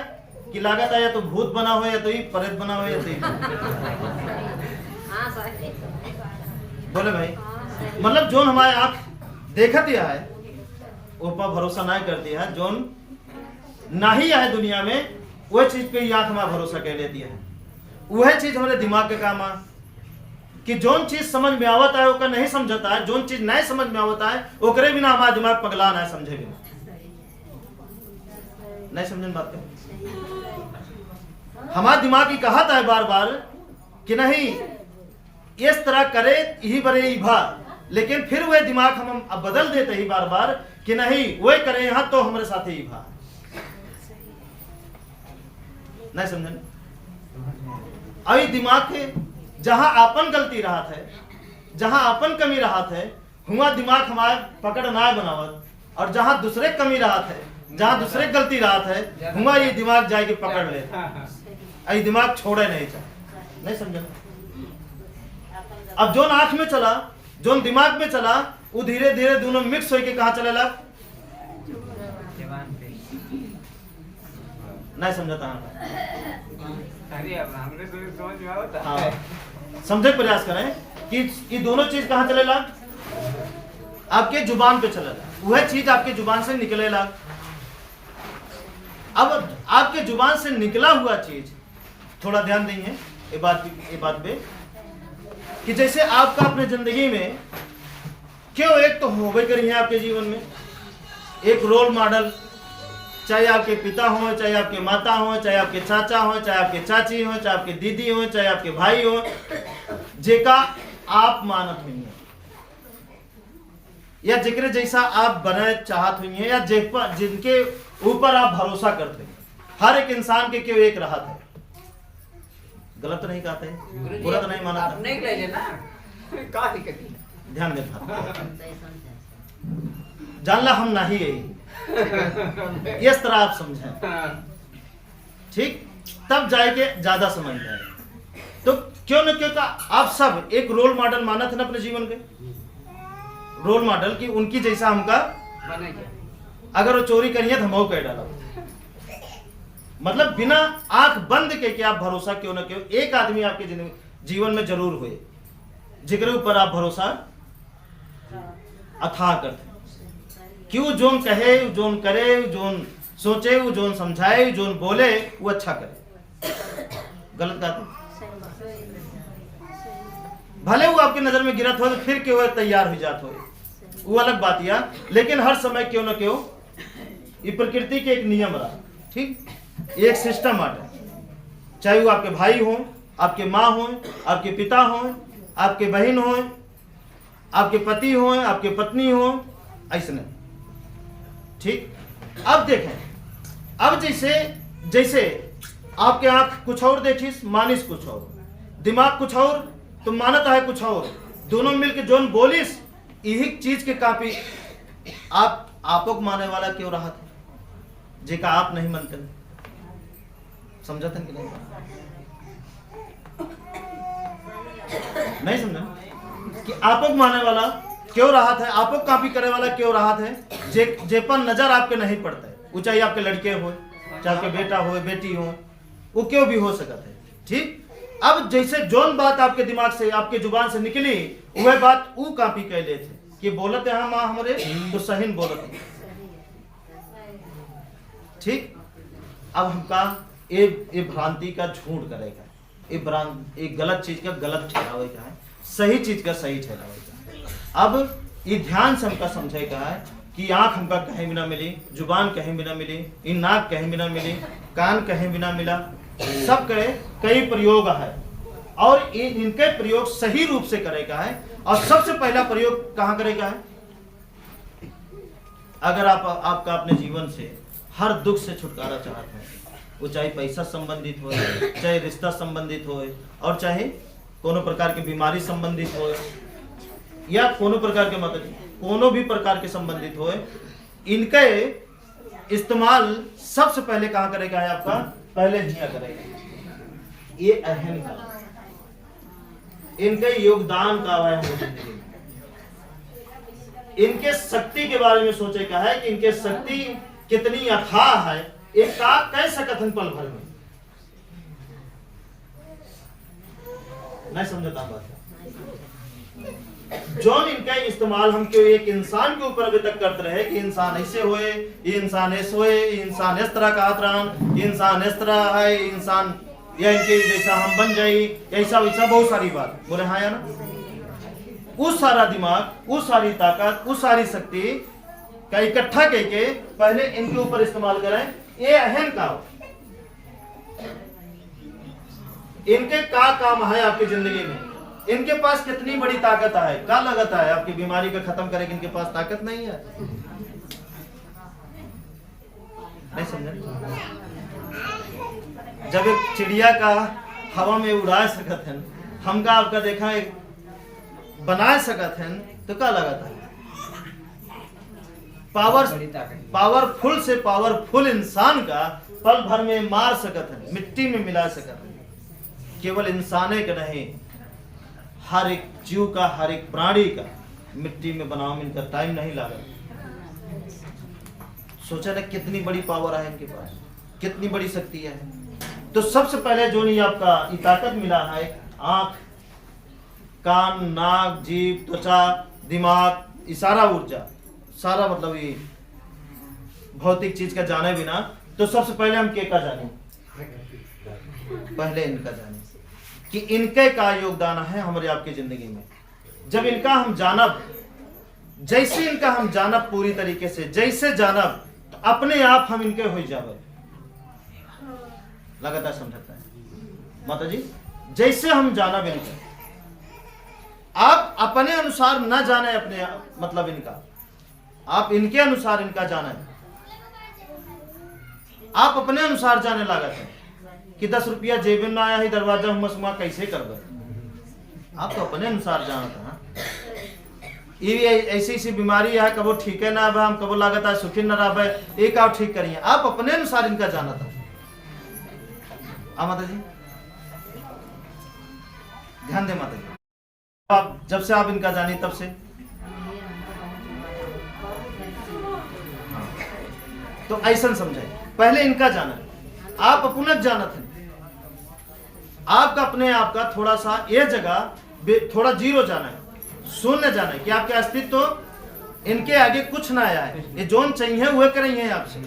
कि लागत है या तो भूत बना हो, या तो ये प्रेत बना हो, या तो बोले भाई, मतलब जो हमारे आंख देखत है ऊपर भरोसा नहीं करती है, जो ना ही है दुनिया में वह चीज पे आंख हमारा भरोसा कर लेती है। वह चीज हमारे दिमाग के काम है कि जोन चीज समझ में आवता है ओका नहीं समझता है, जोन चीज नहीं समझ में आवता है ओकरे बिना हमारा दिमाग पगला ना समझे बिना। नहीं समझन बात है? हमारा दिमाग ही कहता है बार बार कि नहीं इस तरह करे यही बड़े ही भा, लेकिन फिर वह दिमाग हम अब बदल देते ही बार बार कि नहीं वह करे यहां तो हमारे साथ ही भा। नहीं समझन? अभी दिमाग के जहां अपन गलती रहा है, जहां अपन कमी रहा है, हुआ दिमाग हमारे पकड़ ना बनावत, और जहां दूसरे कमी रहा है, जहां दूसरे गलती रहा है, हुआ ये दिमाग जाके पकड़ ले, ये दिमाग छोड़े नहीं चाहे। नहीं समझे? अब जोन आंख में चला, जोन दिमाग में चला, वो धीरे धीरे दोनों मिक्स होके कहां चलेला? नहीं समझता? हाँ, समझे प्रयास करें कि ये दोनों चीज कहां चलेला? आपके जुबान पे चलेला। वह चीज आपके जुबान से निकलेला। अब आपके जुबान से निकला हुआ चीज, थोड़ा ध्यान देंगे ये बात पे, कि जैसे आपका अपने जिंदगी में क्यों एक तो होवे करी है आपके जीवन में एक रोल मॉडल, चाहे आपके पिता हो, चाहे आपके माता हो, चाहे आपके चाचा हो, चाहे आपके चाची हो, चाहे आपके दीदी हो, चाहे आपके भाई हो, जेका आप मानत हुई है, या जिक्र जैसा आप बने चाहत हुई है, या जिनके ऊपर आप भरोसा करते हैं। हर एक इंसान के क्यों एक राहत है। गलत तो नहीं कहते, बुरा तो नहीं माना, ध्यान दे जानला हम नहीं यही इस तरह आप समझें, ठीक, तब जाके ज्यादा समझ जाए। तो क्यों न क्यों का आप सब एक रोल मॉडल माना था ना अपने जीवन के, रोल मॉडल की उनकी जैसा हमका अगर वो चोरी करिए तो हम कह डाला। मतलब बिना आंख बंद के आप भरोसा क्यों न क्यों एक आदमी आपके जीवन में जरूर हुए जिक्र ऊपर आप भरोसा अथाह करते। क्यों जोन कहे, जोन करे, जोन सोचे, जोन समझाए, जोन बोले वो अच्छा करे। गलत बात भले वो आपकी नजर में गिरत हो तो फिर क्यों तैयार हो जात हो, वो अलग बात या, लेकिन हर समय क्यों न क्यों ये प्रकृति के एक नियम रहा, ठीक, एक सिस्टम आता। चाहे वो आपके भाई हों, आपके माँ हों, आपके पिता हों, आपके बहन हों, आपके पति हों, आपके पत्नी हों, ऐसे नहीं। ठीक, अब देखें, अब जैसे आपके आंख कुछ और देखिस, मानिस कुछ और, दिमाग कुछ और, तो मानता है कुछ और, दोनों मिलके जोन बोलिस यही चीज के कापी आपको माने वाला क्यों रहा था, जेका आप नहीं मानते, समझा था कि नहीं समझा कि आपको माने वाला क्यों रहा था, आपको कॉपी करे वाला क्यों रहा था, जे पर नजर आपके नहीं पड़ता है, वो चाहे आपके लड़के हो, चाहे आपके बेटा हो, बेटी हो, वो क्यों भी हो सकता है। ठीक, अब जैसे जोन बात आपके दिमाग से, आपके जुबान से निकली, वह बात वो कॉपी कर ले थे कि बोलते हैं माँ हमारे तो सही बोलते। ठीक, अब हमका ये भ्रांति का झूठ करेगा, ये गलत चीज का गलत ठहरावेगा है, सही चीज का सही ठहरावेगा। अब ये ध्यान से हमका समझेगा है कि आंख हमका कहीं भी ना मिली, जुबान कहीं भी ना मिली, इन नाक कहीं भी ना मिली, कान कहीं भी ना मिला, सब के कई प्रयोग है और इनके प्रयोग सही रूप से करेगा है। और सबसे पहला प्रयोग कहाँ करेगा है, अगर आपका अपने जीवन से हर दुख से छुटकारा चाहते हैं, वो चाहे पैसा संबंधित हो, चाहे रिश्ता संबंधित हो, और चाहे कोनो प्रकार की बीमारी संबंधित हो, या कोनो प्रकार के मतलब कोनो भी प्रकार के संबंधित हो, इनके इस्तेमाल सबसे पहले कहाँ करेगा है आपका, पहले हिया करेगा। ये अहम का, इनके योगदान का है, इनके शक्ति के बारे में सोचेगा है कि इनके शक्ति कितनी अथाह है, एक का कह सकत हन पल भर में, नहीं समझता बात। जो इनका इस्तेमाल हम क्यों एक इंसान के ऊपर अभी तक करते रहे कि इंसान ऐसे होए, ये इंसान ऐसे होए, ये इंसान इस तरह का आतरान, ये इंसान इस तरह है, इंसान या इनके जैसा हम बन जाए, ऐसा वैसा बहुत सारी बात बोले हाँ या ना। उस सारा दिमाग, उस सारी ताकत, उस सारी शक्ति का इकट्ठा करके पहले इनके ऊपर इस्तेमाल करें। ये अहम काम, इनके का काम है आपकी जिंदगी में, इनके पास कितनी बड़ी ताकत है, क्या लगता है आपकी बीमारी को खत्म करेगी, इनके पास ताकत नहीं है, नहीं समझे। जब एक चिड़िया का हवा में उड़ा सकत है, हमका आपका देखा एक बना सकत है, तो क्या लगता है, पावरफुल से पावरफुल इंसान का पल भर में मार सकत है, मिट्टी में मिला सकत है। केवल इंसाने का नहीं, हर एक जीव का, हर एक प्राणी का मिट्टी में बनाओ में इनका टाइम नहीं लगा। सोचा ना कितनी बड़ी पावर है इनके पास, कितनी बड़ी शक्ति है। तो सबसे पहले जो नहीं आपका ये ताकत मिला है, आंख, कान, नाक, जीभ, त्वचा, दिमाग, ये सारा ऊर्जा, सारा मतलब ये भौतिक चीज का जाने बिना, तो सबसे पहले हम क्या का जाने, पहले इनका जाने कि इनके का योगदान है हमारे आपकी जिंदगी में। जब इनका हम जानब, जैसे इनका हम जानब पूरी तरीके से, जैसे जानब तो अपने आप हम इनके हो जावे, लगातार समझता है माता जी। जैसे हम जानब इनके, आप अपने अनुसार ना जाने, अपने मतलब इनका, आप इनके अनुसार इनका जाने, आप अपने अनुसार जाने लागत है कि 10 रुपया जेब में ना आया ही दरवाजा हम कैसे कर दो, आप तो अपने अनुसार जानता है। ये ऐसी बीमारी है, कबो ठीक है ना, हम कबो लागत है सुखी न रहा, एक आओ ठीक करिए, आप अपने अनुसार इनका जाना था। माता जी ध्यान दे माता जी, आप जब से आप इनका जानी तब से, तो ऐसा समझे पहले इनका जाना, आप अपना जाना था, आपका अपने आप का थोड़ा सा ये जगह थोड़ा जीरो जाना है, शून्य जाना है कि आपके अस्तित्व तो इनके आगे कुछ ना आया है, ये जोन चाहिए हुए करेंगे आपसे,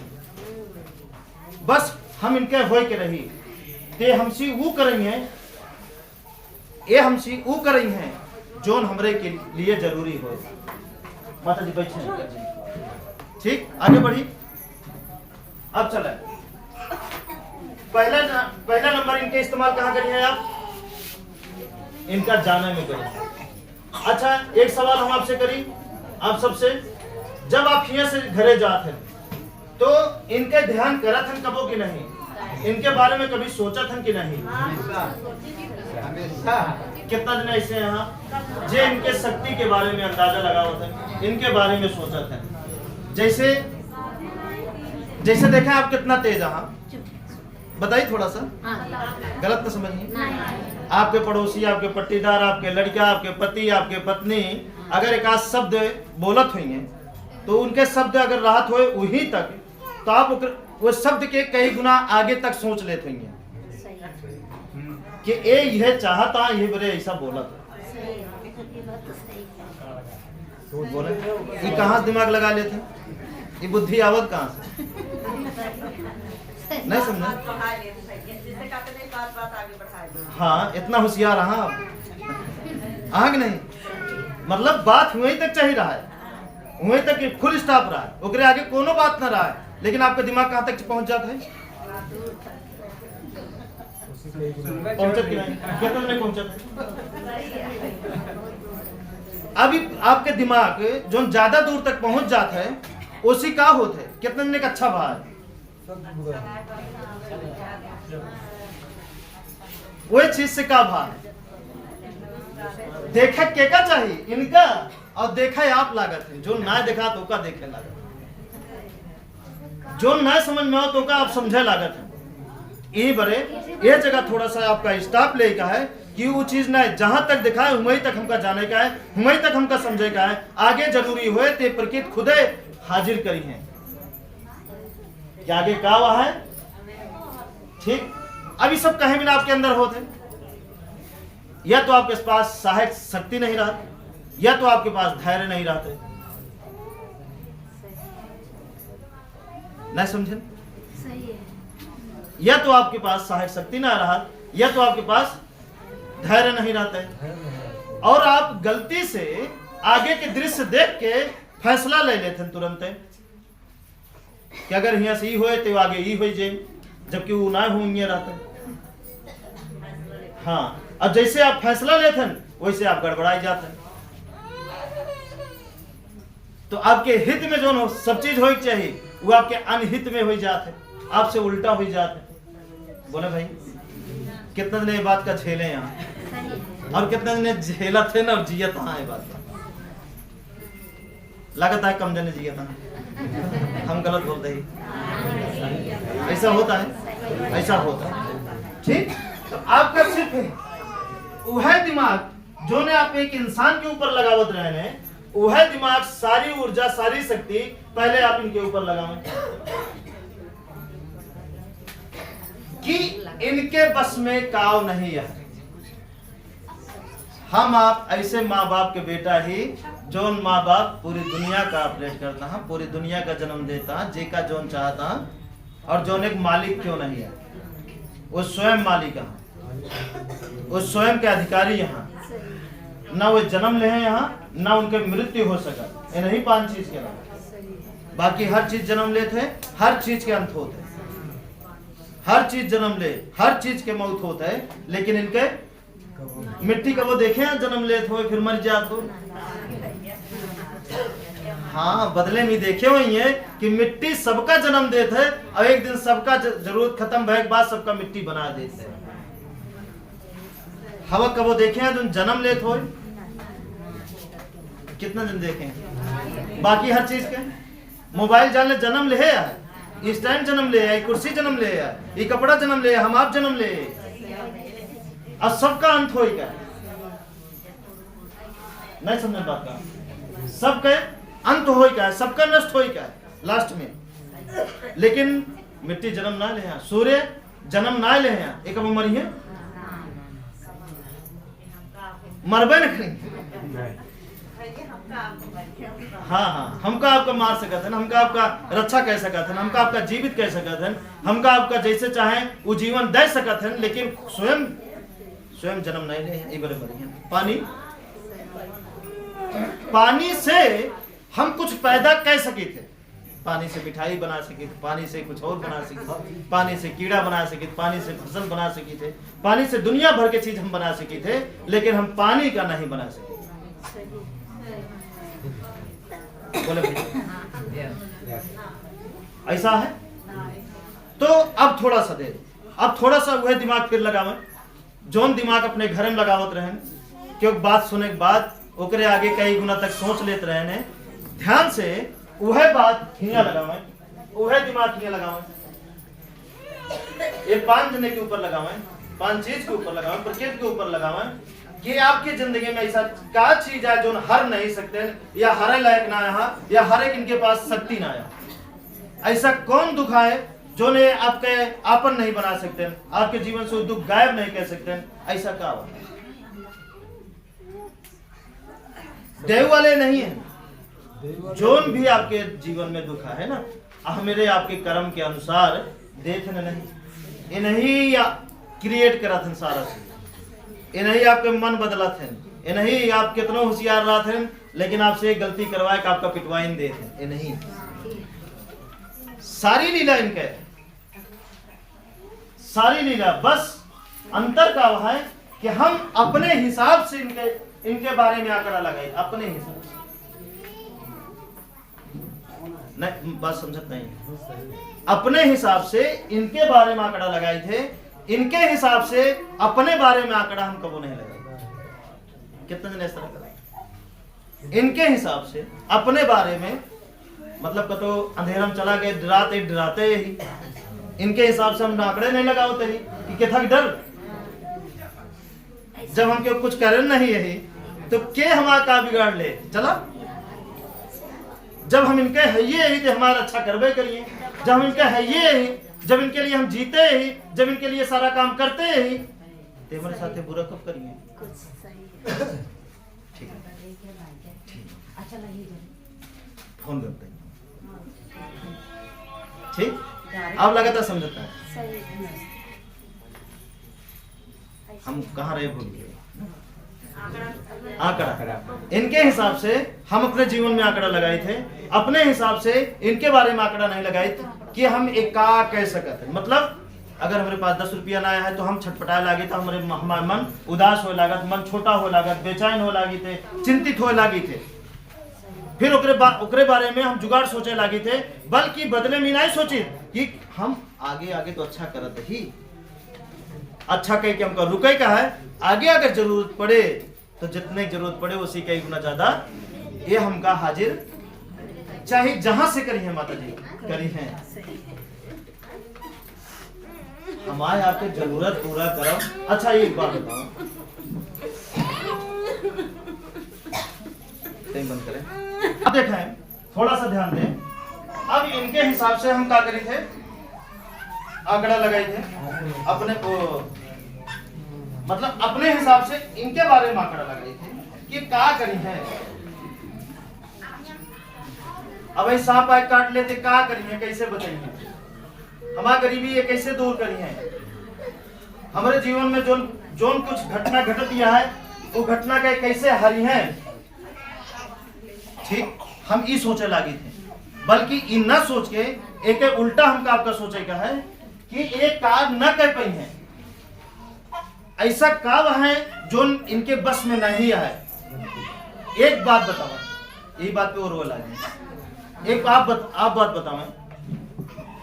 बस हम इनके हुए के रही, ते हमसी वो करेंगे, ये हमसी वो करेंगे जोन हमरे के लिए जरूरी हो। माता जी बैठे, ठीक, आगे बढ़ी। अब चले पहला नंबर इनके इस्तेमाल कहाँ करिए आप? इनका जाने में करिए। अच्छा, एक सवाल हम आपसे करी, आप सबसे, जब आप यहाँ से घरे जाते हैं तो इनके ध्यान करत हन कबो कि नहीं? इनके बारे में कभी सोचत हन कि नहीं? कितना दिन ऐसे यहाँ जे इनके शक्ति के बारे में अंदाजा लगावत है, इनके बारे में सोचत है। जैसे जैसे देखें आप कितना तेज, बताइए थोड़ा सा, गलत ना समझिए। आपके पड़ोसी, आपके पट्टीदार, आपके लड़का, आपके पति, आपके पत्नी अगर एक आध शब्द बोलत हुई हैं तो उनके शब्द अगर राहत होए वहीं तक, तो आप वो शब्द के कई गुना आगे तक सोच लेते हैं कि ए यह चाहता, ये बड़े ऐसा बोला था। बोले ये कहाँ से दिमाग लगा लेते, ये बुद्धि आवत कहाँ से? नहीं समझे? हाँ, इतना होशियार आप कि नहीं? मतलब बात वहीं तक चाहिए रहा है, वहीं तक फुल स्टॉप रहा है, ओकरे आगे कोनो बात ना रहा है, लेकिन आपका दिमाग कहाँ तक पहुंच जाता है? पहुंचत कि नहीं? कितना नहीं पहुंचत? अभी आपके दिमाग जो ज्यादा दूर तक पहुंच जाता है उसी का होता है कितने दिन का अच्छा भाव है, वही चीज से का भाव है। देखा के का चाहिए इनका, और देखा आप लागत है, जो ना देखा तो का देखे लागत, जो ना समझ में आओ तो का आप समझे लागत है। ये बड़े ये जगह थोड़ा सा आपका स्टॉप ले का है कि वो चीज ना जहां तक दिखाए वहीं तक हमका जाने का है, वहीं तक हमका समझे का है, आगे जरूरी हुए ते प्रकृति खुदे हाजिर करी है कि आगे का हुआ है। ठीक, अभी सब कहे बिना आपके अंदर होते, या तो आपके पास सहायक शक्ति नहीं रहती, या तो आपके पास धैर्य नहीं रहते। नहीं समझे? या तो आपके पास सहायक शक्ति ना रहा, या तो आपके पास धैर्य नहीं रहता है, और आप गलती से आगे के दृश्य देख के फैसला ले लेते हैं तुरंत कि अगर यहाँ से ही हुए तो आगे ही हो जाए, जबकि वो ना होंगे रहते। हाँ, अब जैसे आप फैसला लेते हैं वैसे आप गड़बड़ाई जाते हैं। तो आपके हित में जो सब चीज हो चाहिए वो आपके अनहित में हो जाते, आपसे उल्टा हो जाते। बोले भाई कितना दिन ये बात का झेले यहाँ, और कितना दिन झेला थे ना, और जिया था ये बात लगता है कम जने जिया था। हम गलत बोलते ही, ऐसा होता है, ऐसा होता है। ठीक, तो आपका सिर्फ वह दिमाग जो ने आप एक इंसान के ऊपर लगावत रहे हैं, वह दिमाग सारी ऊर्जा सारी शक्ति पहले आप इनके ऊपर लगावें कि इनके बस में काव नहीं है। हम आप ऐसे माँ बाप के बेटा ही जो माँ बाप पूरी दुनिया का ऑपरेट करता है, पूरी दुनिया का जन्म देता है, जे का जोन चाहता है, और जोन एक मालिक क्यों नहीं है, वो स्वयं मालिक है, वो स्वयं के अधिकारी यहाँ, ना वो जन्म ले हैं यहाँ, ना उनके मृत्यु हो सका, ये नहीं 5 चीज के नाम। बाकी हर चीज जन्म लेते हैं, हर चीज के अंत होते हैं, हर चीज जन्म ले, हर चीज के मौत होता है, लेकिन इनके मिट्टी का वो देखे जन्म लेते हो फिर मर जाते हो। हाँ, बदले में देखे हुई है कि मिट्टी सबका जन्म देते है, और एक दिन सबका जरूरत खत्म भय के बाद सबका मिट्टी बना देते हैं। हवा कबो देखे हैं जो जन्म लेते हो, कितना दिन देखे हैं। बाकी हर चीज के मोबाइल जान ले जन्म ले है, स्टैंड जन्म ले है, कुर्सी जन्म ले है, ये कपड़ा जन्म ले, हम आप जन्म ले, और सबका अंत हो क्या? नहीं समझ बात का, सबका अंत हो क्या है, सबका नष्ट हो क्या है लास्ट में। लेकिन मिट्टी जन्म ना ले, सूर्य जन्म ना ले, एक अब मरी है, मरबे न करेंगे। हाँ हाँ, हमका आपका मार सकते हैं, हमका आपका रक्षा कर सकते हैं, हमका आपका जीवित कर सकते हैं, हमका आपका जैसे चाहे वो जीवन दे सकते हैं, लेकिन स्वयं स्वयं जन्म नहीं ले। ये बड़े बड़े हैं। पानी से हम कुछ पैदा कर सके थे, पानी से मिठाई बना सकी थे, पानी से कुछ और बना सकी थे, पानी से कीड़ा बना सकी थे, पानी से फसल बना सकी थे, पानी से दुनिया भर के चीज हम बना सकी थे, लेकिन हम पानी का नहीं बना सके। बोले भैया ऐसा है। तो अब थोड़ा सा दे, अब थोड़ा सा वह दिमाग फिर लगावे, जोन दिमाग अपने घर में लगावत रहे, क्योंकि बात सुने के बाद ओकरे आगे कई गुना तक सोच लेते रहे ने, ध्यान से वह बात हियां लगावे, वह दिमाग हियां लगावे, ये 5 जने के ऊपर लगावे, 5 चीज के ऊपर लगावे, प्रकृति के ऊपर लगावे कि आपकी जिंदगी में ऐसा क्या चीज है जो हर नहीं सकते, या हरे लायक ना आया, या हर एक इनके पास शक्ति ना आया। ऐसा कौन दुख है जो ने आपके आपन नहीं बना सकते, आपके जीवन से दुख गायब नहीं कर सकते, ऐसा क्या हुआ? देव वाले नहीं है, जोन भी आपके जीवन में दुख है ना, मेरे आपके कर्म के अनुसार देख नहीं, ये नहीं क्रिएट करा थे सारा चीज, ये नहीं आपके मन बदला थे, ये नहीं आप कितना होशियार रहा थे, लेकिन आपसे एक गलती करवाए कि आपका पिटवाइन दे थे, ये नहीं। सारी लीला इनके, सारी लीला बस अंतर का है कि हम अपने हिसाब से इनके बारे में आंकड़ा लगाए, अपने हिसाब से। नहीं, बात समझत नहीं, अपने हिसाब से इनके बारे में आंकड़ा लगाए थे, इनके हिसाब से अपने बारे में आंकड़ा हम कबो नहीं लगाए। कितने जने इस तरह कराए? इनके हिसाब से अपने बारे में, मतलब कतो अंधेरा में चला गए डराते ही, इनके हिसाब से हम आंकड़े नहीं लगाते ही कि क्या डर, जब हम क्यों कुछ करें नहीं यही तो के हमारा का बिगाड़ ले चला, जब हम इनके है ये ही तो हमारा अच्छा करबे करिए, जब हम इनके है ये ही, जब इनके लिए हम जीते ही, जब इनके लिए सारा काम करते ही, तो हमारे साथ बुरा कब करिए? ठीक है, फोन करते हैं, ठीक, अब लगातार समझता है। हम कहाँ रहे भूल गए? आंकड़ा। इनके हिसाब से हम अपने जीवन में आंकड़ा लगाए थे, अपने हिसाब से इनके बारे में आंकड़ा नहीं लगाए थे कि हम एक का कह सकते, मतलब अगर हमारे पास 10 रुपया ना आया है तो हम छटपटाए लागे थे, हमारे मन उदास हो लागत, मन छोटा हो लागत, बेचैन हो लागी थे, चिंतित हो लागी थे, फिर ओकरे बारे में हम जुगाड़ सोचे लागे थे, बल्कि बदले में नहीं सोचे कि हम आगे तो अच्छा करते ही, अच्छा कह के हमको रुके का है, आगे अगर जरूरत पड़े तो जितने जरूरत पड़े उसी का 1 गुना ज्यादा ये हमका हाजिर, चाहे जहां से करी है माता जी करी है, हमारे आपके जरूरत पूरा करो। अच्छा एक बात बताओ, बंद करें, अब देखें थोड़ा सा ध्यान दें, अब इनके हिसाब से हम क्या करी थे, आंकड़ा लगाए थे अपने को, मतलब अपने हिसाब से इनके बारे में आंकड़ा लगाए थे कि क्या करी है। अब ये सांप आए काट लेते क्या करी है, कैसे बताइए, हमारा गरीबी ये कैसे दूर करी है, हमारे जीवन में जो कुछ घटना घट दिया है वो घटना का कैसे हरी है, ठीक, हम ये सोचे लागे थे, बल्कि इन न सोच के एक उल्टा हमका आपका सोचे का है कि एक कार्य न कर पाई है, ऐसा काव है जो इनके बस में नहीं है। एक बात बताओ, यही बात पे और वो लागे, एक आप बात बताओ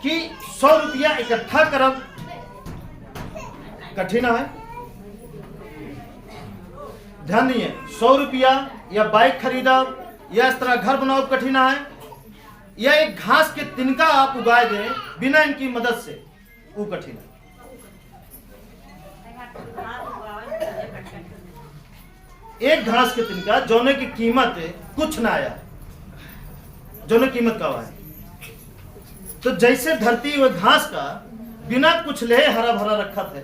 कि 100 रुपया इकट्ठा करब कठिन है, ध्यान दिए, 100 रुपया या बाइक खरीदब या इस तरह घर बनाओ कठिन है, या एक घास के तिनका आप उगाए दे बिना इनकी मदद से, वो कठिन है। एक घास के तिनका जोने की कीमत कुछ ना आया, जोने कीमत का हुआ है, तो जैसे धरती व घास का बिना कुछ ले हरा भरा रखा था,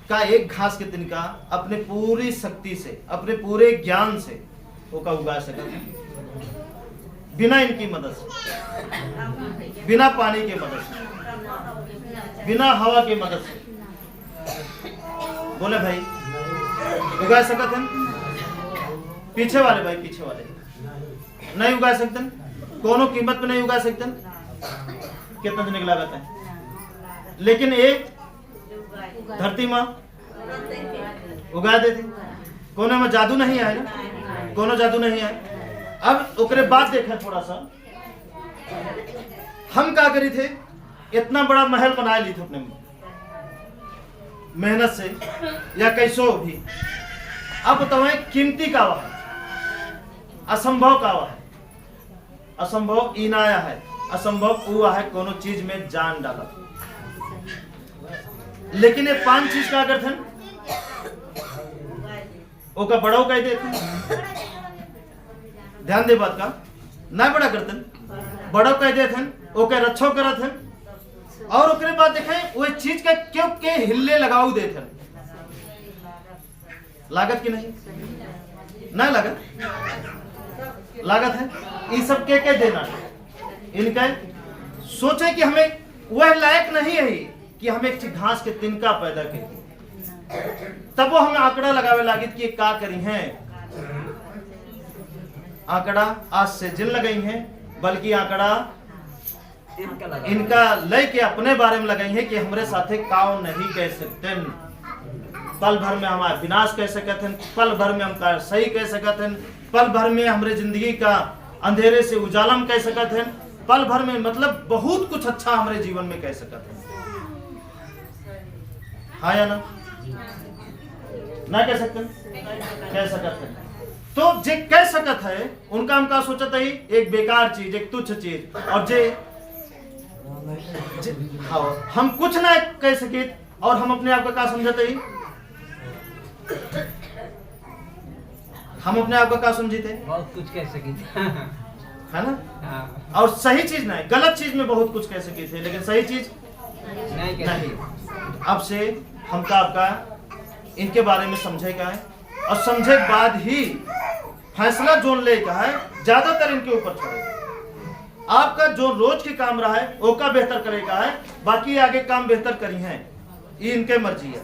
का एक घास के तिनका अपने पूरी शक्ति से, अपने पूरे ज्ञान से वो का उगा सकता है, बिना इनकी मदद से, बिना पानी के मदद से, बिना हवा के मदद से। बोले भाई उगा सकते हैं? पीछे वाले भाई, पीछे वाले नहीं उगा सकते, कोनो कीमत पे नहीं उगा सकते कितना दिन की लागत है, लेकिन एक धरती माँ उगा देती। कोनो में जादू नहीं है ना, कोनो जादू नहीं है। अब ओकरे बाद देखें थोड़ा सा, हम क्या करी थे, इतना बड़ा महल बना ली थे अपने मेहनत से या कैसो भी। अब बताओ कीमती का है, असंभव का है, असंभव इनाया है, असंभव हुआ है कोनो चीज में जान डाला। लेकिन ये 5 चीज का अगर थे ओका बड़ाओ कह देते, ध्यान दे बात का, ना बड़ा करते बड़ो कह देते, ओके रक्षो करत है। और ओकरे बाद देखें वो चीज का क्यों के हिल्ले लगाऊ देते, लागत की नहीं ना लागत, लागत है। ये सब के देना इनका सोचे कि हमें वह लायक नहीं है कि हम एक घास के तिनका पैदा के, तब वो हमें आंकड़ा लगावे लागित कि का करी हैं। आंकड़ा आज से जिन लगाई हैं, बल्कि आंकड़ा इनका लय के अपने बारे में लगाई है कि हमारे साथे काव नहीं कह सकते, पल भर में हमारा विनाश कह सकते हैं, पल भर में हम सही कह सकते हैं, पल भर में हमारे जिंदगी का अंधेरे से उजालम कह सकते हैं, पल भर में मतलब बहुत कुछ अच्छा हमारे जीवन में कह सकते हैं। हाँ या ना, ना कह सकते, कह सकते हैं। तो जे कह सकत है उनका हम का सोचत है एक बेकार चीज, एक तुच्छ चीज। और जे हाँ, हम कुछ ना कह सके और हम अपने आप को क्या समझते ही, हम अपने आप को क्या समझते, बहुत कुछ कह सकी है ना। हाँ। और सही चीज नहीं, गलत चीज में बहुत कुछ कह सके थे, लेकिन सही चीज नहीं। अब से हमका आपका इनके बारे में समझे का है, और समझे के बाद ही फैसला जोन ले का है, ज्यादातर इनके ऊपर छोड़े। आपका जो रोज के काम रहा है वो का बेहतर करेगा है, बाकी आगे काम बेहतर करी है, ये इनके मर्जी है।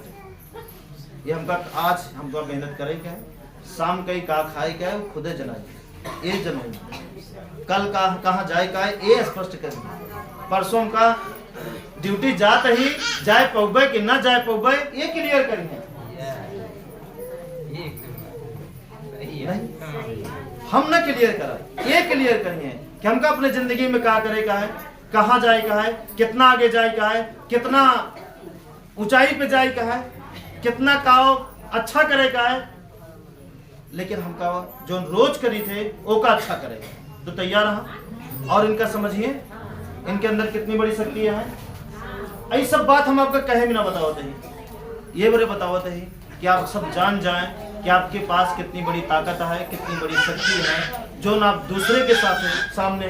ये हमका आज हमको मेहनत करे क्या है, शाम कहीं का खाए क्या है, खुदे जनाए ये जनाए, कल का कहाँ जाए का है ये स्पष्ट करेंगे, परसों का ड्यूटी जाते ही जाए पौबे कि ना जाए पौबे ये क्लियर करेंगे। नहीं, हम ना क्लियर करा, ये क्लियर करेंगे कि हमका अपने जिंदगी में क्या करे का है, कहाँ जाए का है, कितना आगे जाए का है, कितना ऊंचाई पे जाए का है, कितना काव अच्छा करे का है। लेकिन हमका जो रोज करी थे वो का अच्छा करे तो तैयार रहा। और इनका समझिए इनके अंदर कितनी बड़ी शक्ति है। यही सब बात हम आपको कहे भी ना बतावते ही, ये बड़े बतावते ही कि आप सब जान जाएं कि आपके पास कितनी बड़ी ताकत है, कितनी बड़ी शक्ति है, जो ना आप दूसरे के साथ सामने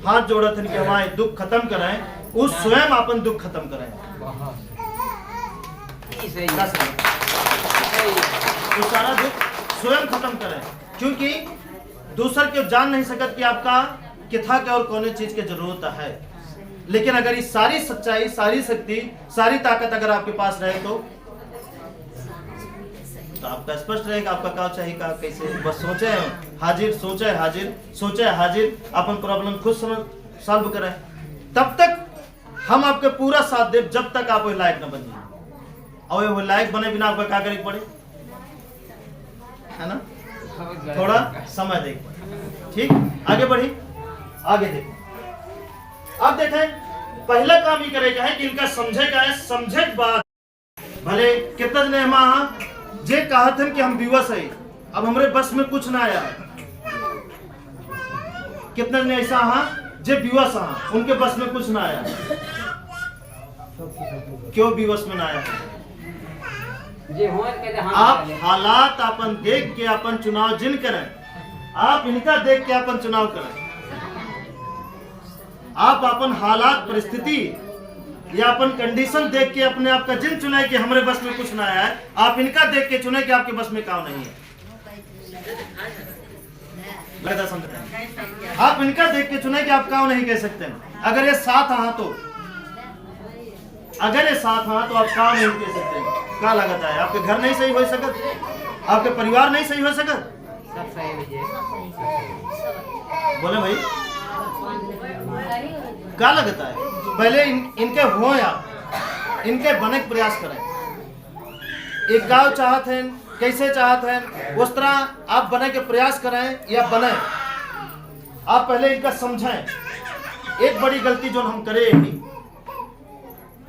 हाथ जोड़त हैं कि हमारे दुख खत्म कराएं, उस स्वयं अपन दुख खत्म कराएं, वो सारा दुख स्वयं खत्म करें। क्योंकि दूसर के जान नहीं सकत कि आपका किथा के और कौन चीज की जरूरत है। लेकिन अगर ये सारी सच्चाई, सारी शक्ति, सारी ताकत अगर आपके पास रहे तो आपका स्पष्ट रहेगा आपका क्या चाहिए का कैसे। बस सोचे हाजिर, सोचे हाजिर, सोचे हाजिर, अपन प्रॉब्लम खुद सॉल्व करें। तब तक हम आपके पूरा साथ दे जब तक आप वो लायक न बन जाए। और वो लायक बने बिना आपका क्या करे पड़े, है ना, थोड़ा समय दे। ठीक, आगे बढ़ी, आगे देखो। अब देखें पहला काम ये करेगा है कि इनका समझे का है, समझे के बाद भले कितना ने हम जे कहा थे कि हम विवश है, अब हमारे बस में कुछ ना आया। कितने ने ऐसा जे विवश उनके बस में कुछ ना आया। क्यों विवश में ना आया? आप हालात अपन देख के अपन चुनाव जिन करें, आप इनका देख के अपन चुनाव करें। आप अपन हालात, परिस्थिति या अपन कंडीशन देख के अपने आप का जिन चुनाए कि हमारे बस में कुछ ना आया है, आप इनका देख के चुने कि आपके बस में काम नहीं है। आप इनका देख के चुने कि आप काम नहीं कह सकते हैं। अगर ये साथ तो अगर ये साथ तो आप काम नहीं कह सकते। क्या लगता है आपके घर नहीं सही हो सकत, आपके परिवार नहीं सही हो सकत, सब सही बोले भाई क्या लगता है, पहले इनके हो या इनके बने के प्रयास करें। एक गाँव चाहते हैं, कैसे चाहते हैं उस तरह आप बने के प्रयास करें या बने। आप पहले इनका समझें। एक बड़ी गलती जो हम करे ही,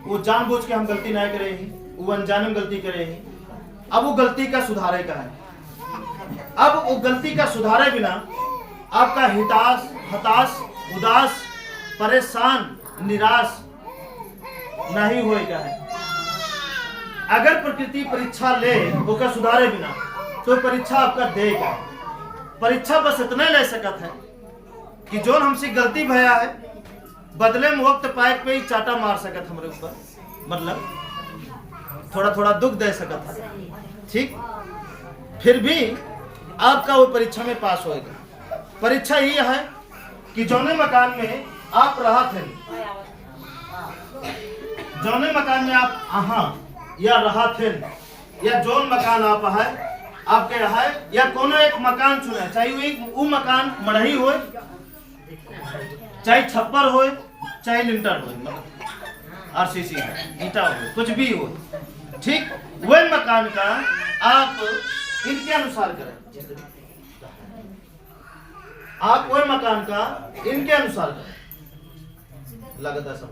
वो जानबूझ के हम गलती नहीं करे ही, वो अनजाने में गलती करे ही। अब वो गलती का सुधारे का है। अब वो गलती का सुधारे बिना आपका हताश, उदास, परेशान, निराश नहीं होएगा है। अगर प्रकृति परीक्षा ले वो का सुधारे बिना, तो परीक्षा आपका देगा। परीक्षा बस इतना ले सकत है कि जो हमसे गलती भया है, बदले में वक्त पाए पे ही चाटा मार सकत हमारे ऊपर, मतलब थोड़ा थोड़ा दुख दे सकत है, ठीक। फिर भी आपका वो परीक्षा में पास होएगा। परीक्षा ये है कि जौने मकान में आप रहा थे, जौने मकान में आप आहा या रहा थे, या जोन मकान आप है आपके है, या कोनो एक मकान चुने, चाहे वो मकान मढ़ही हो, चाहे छप्पर हो, चाहे लिंटर हो, मतलब आरसीसी ईटा हो, कुछ भी हो, ठीक। वह मकान का आप इनके अनुसार करें। आप वह मकान का इनके अनुसार करें। लगातार समझ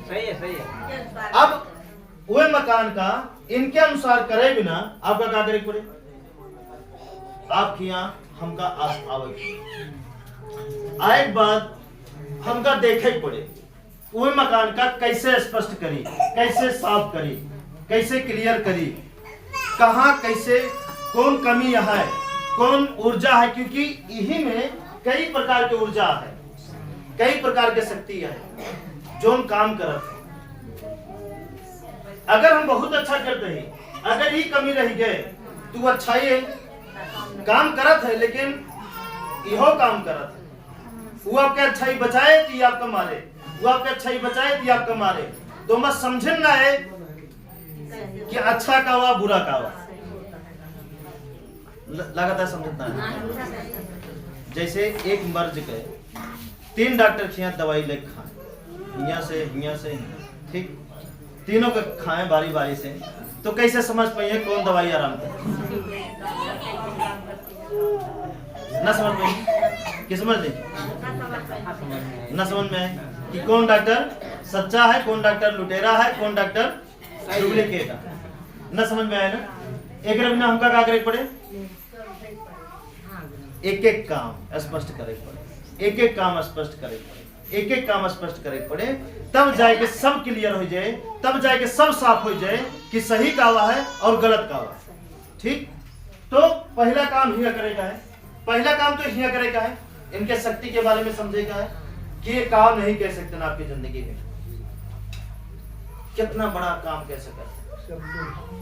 सही है। अब वह मकान का इनके अनुसार करे बिना आपका क्या करे पड़े, आपके यहाँ हमका आवे आए बाद हमका देखे पड़े वह मकान का कैसे स्पष्ट करी, कैसे साफ करी, कैसे क्लियर करी, कहाँ कैसे कौन कमी है, कौन ऊर्जा है, क्योंकि यही में कई प्रकार की ऊर्जा है, कई प्रकार की शक्ति है जो हम काम करते हैं। अगर हम बहुत अच्छा करते हैं, अगर ये कमी रह गए तो अच्छा ही है, काम करत है, लेकिन यहो काम करत है, वो आपके अच्छाई बचाए कि आपका मारे, वो आपके अच्छाई बचाए कि आपका मारे। तो मत समझे ना है कि अच्छा का हुआ बुरा का हुआ, लगातार समझना है। जैसे एक मर्ज के 3 डॉक्टर खिया दवाई ले खाए, यहाँ से, ठीक, तीनों के खाएं बारी बारी से, तो कैसे समझ पाइए कौन दवाई आराम करे? ना समझ पाइए कि समझ ली ना समझ में है कि कौन डॉक्टर सच्चा है, कौन डॉक्टर लुटेरा है, कौन डॉक्टर डुप्लीकेट है, ना समझ में आया ना। एक बिना हमका क्या करे पड़े, एक एक काम स्पष्ट करे पड़े, एक एक काम स्पष्ट करे पड़े, एक एक काम स्पष्ट करे पड़े, तब जाके सब क्लियर हो जाए, तब जाके सब साफ हो जाए कि सही कावा है और गलत कावा है, ठीक। तो पहला काम हिया करेगा है, पहला काम तो हिया करेगा है, इनके शक्ति के बारे में समझेगा है कि ये काम नहीं कह सकते ना आपकी जिंदगी में, कितना बड़ा काम कह सकते।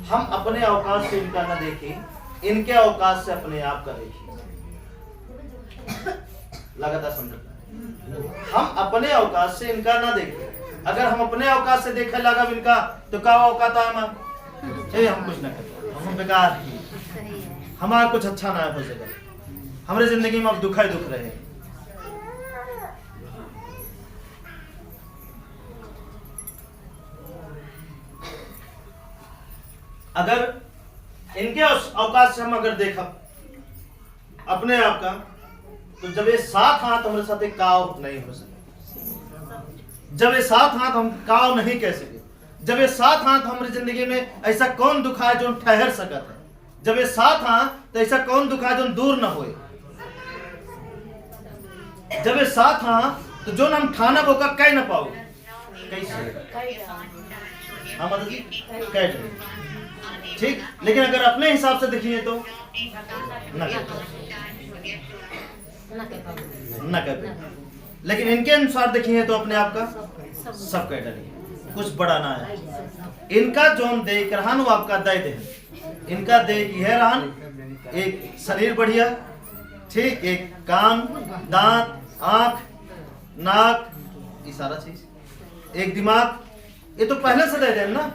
हम अपने अवकाश से इनका न देखें, इनके अवकाश से अपने आप का देखिए। लगातार समझना, हम अपने अवकाश से इनका ना देखें। अगर हम अपने अवकाश से देखे लगा इनका, तो क्या औकात है हमारा, हम कुछ ना करते, हम बेकार ही, हमारा कुछ अच्छा ना हो सके, हमारे जिंदगी में अब दुख ही दुख रहे। अगर इनके अवकाश से हम अगर देखा अपने आप का, तो जब ये 7 हाथ हमारे साथ एक काव नहीं हो सके, जब ये 7 हाथ हम काव नहीं कह सके, जब ये 7 हाथ हमारी जिंदगी में ऐसा कौन दुख है जो ठहर सकता है, जब ये 7 हाथ तो ऐसा कौन दुख है जो दूर न होए, जब ये 7 हाथ तो जो हम ठाना बोका कह न पाओ, कैसे हाँ मतलब कह, ठीक। लेकिन अगर अपने हिसाब से देखिए तो न कर पाए, लेकिन इनके अनुसार देखिए तो अपने आप का सब कह डरिए, कुछ बड़ा ना है। इनका जोन दे रहन वो आपका दे दे, इनका दे यह रहन, एक शरीर बढ़िया, ठीक, एक कान, दांत, आंख, नाक, ये सारा चीज, एक दिमाग, ये तो पहले से दे दे ना।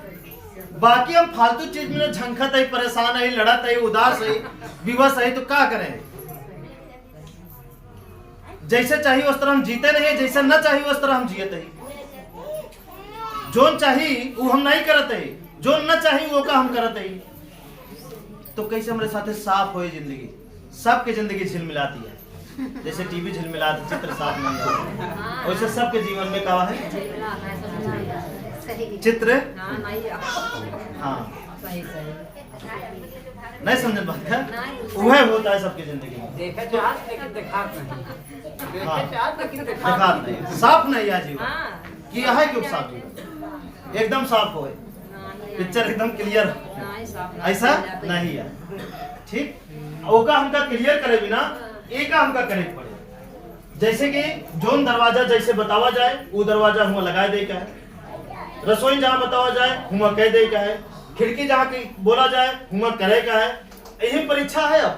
बाकी हम फालतू चीज में झंखत है, परेशान है, लड़त है, उदास है, विवश है, तो क्या करें? जैसे चाहिए उस तरह हम जीते नहीं, जैसे न चाहिए उस तरह हम जियते ही। जोन चाहिए वो हम नहीं करते ही, जो न चाहिए वो का हम करते ही। तो कैसे हमारे साथ साफ हो जिंदगी, सबके जिंदगी झिलमिलाती है। जैसे टीवी झिलमिलाती, चित्र साफ नहीं आता, वैसे सबके जीवन में क्या है चित्र। हाँ नहीं समझ बात है, वह होता है सबकी जिंदगी में। देखे चाहत लेकिन दिखात नहीं, देखे चाहत लेकिन दिखात नहीं, साफ नहीं है जीवन कि यह है क्यों साफ जीवन एकदम साफ हो, पिक्चर एकदम क्लियर, ऐसा नहीं है। ठीक ओका हमका क्लियर करे बिना एका हमका करे पड़े। जैसे कि जोन दरवाजा जैसे बतावा जाए वो दरवाजा हुआ लगा दे का है, रसोई जहाँ बतावा जाए हुआ कह दे का है, खिड़की जहाँ की बोला जाए हुआ करे का है। यही परीक्षा है अब,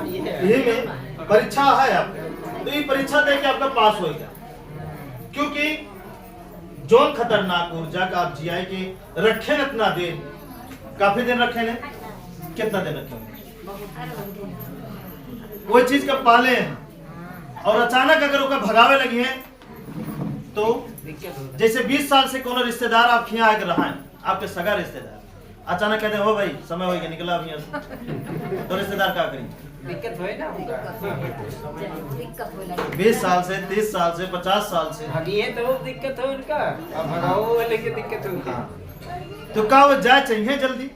यही में परीक्षा है अब। तो ये परीक्षा दे के आपका पास होगा, क्योंकि जोन खतरनाक ऊर्जा का आप जिया के रखे न इतना दिन, काफी दिन रखे ने, कितना दिन रखे वो चीज का पाले हैं और अचानक अगर उसका भगावे लगी है तो जैसे 20 साल से कोनो रिश्तेदार आप यहाँ आकर रहा है, आपके सगा रिश्तेदार अचानक कहते हैं हो भाई समय हो गया निकला अभी तो रिश्तेदार क्या करेंगे? दिक्कत होए ना, 20 साल से 30 साल से 50 साल से भगिए तो दिक्कत हो उनका, अब भगाओ वाले की दिक्कत होगी। तो क्या वो जाए चाहिए जल्दी,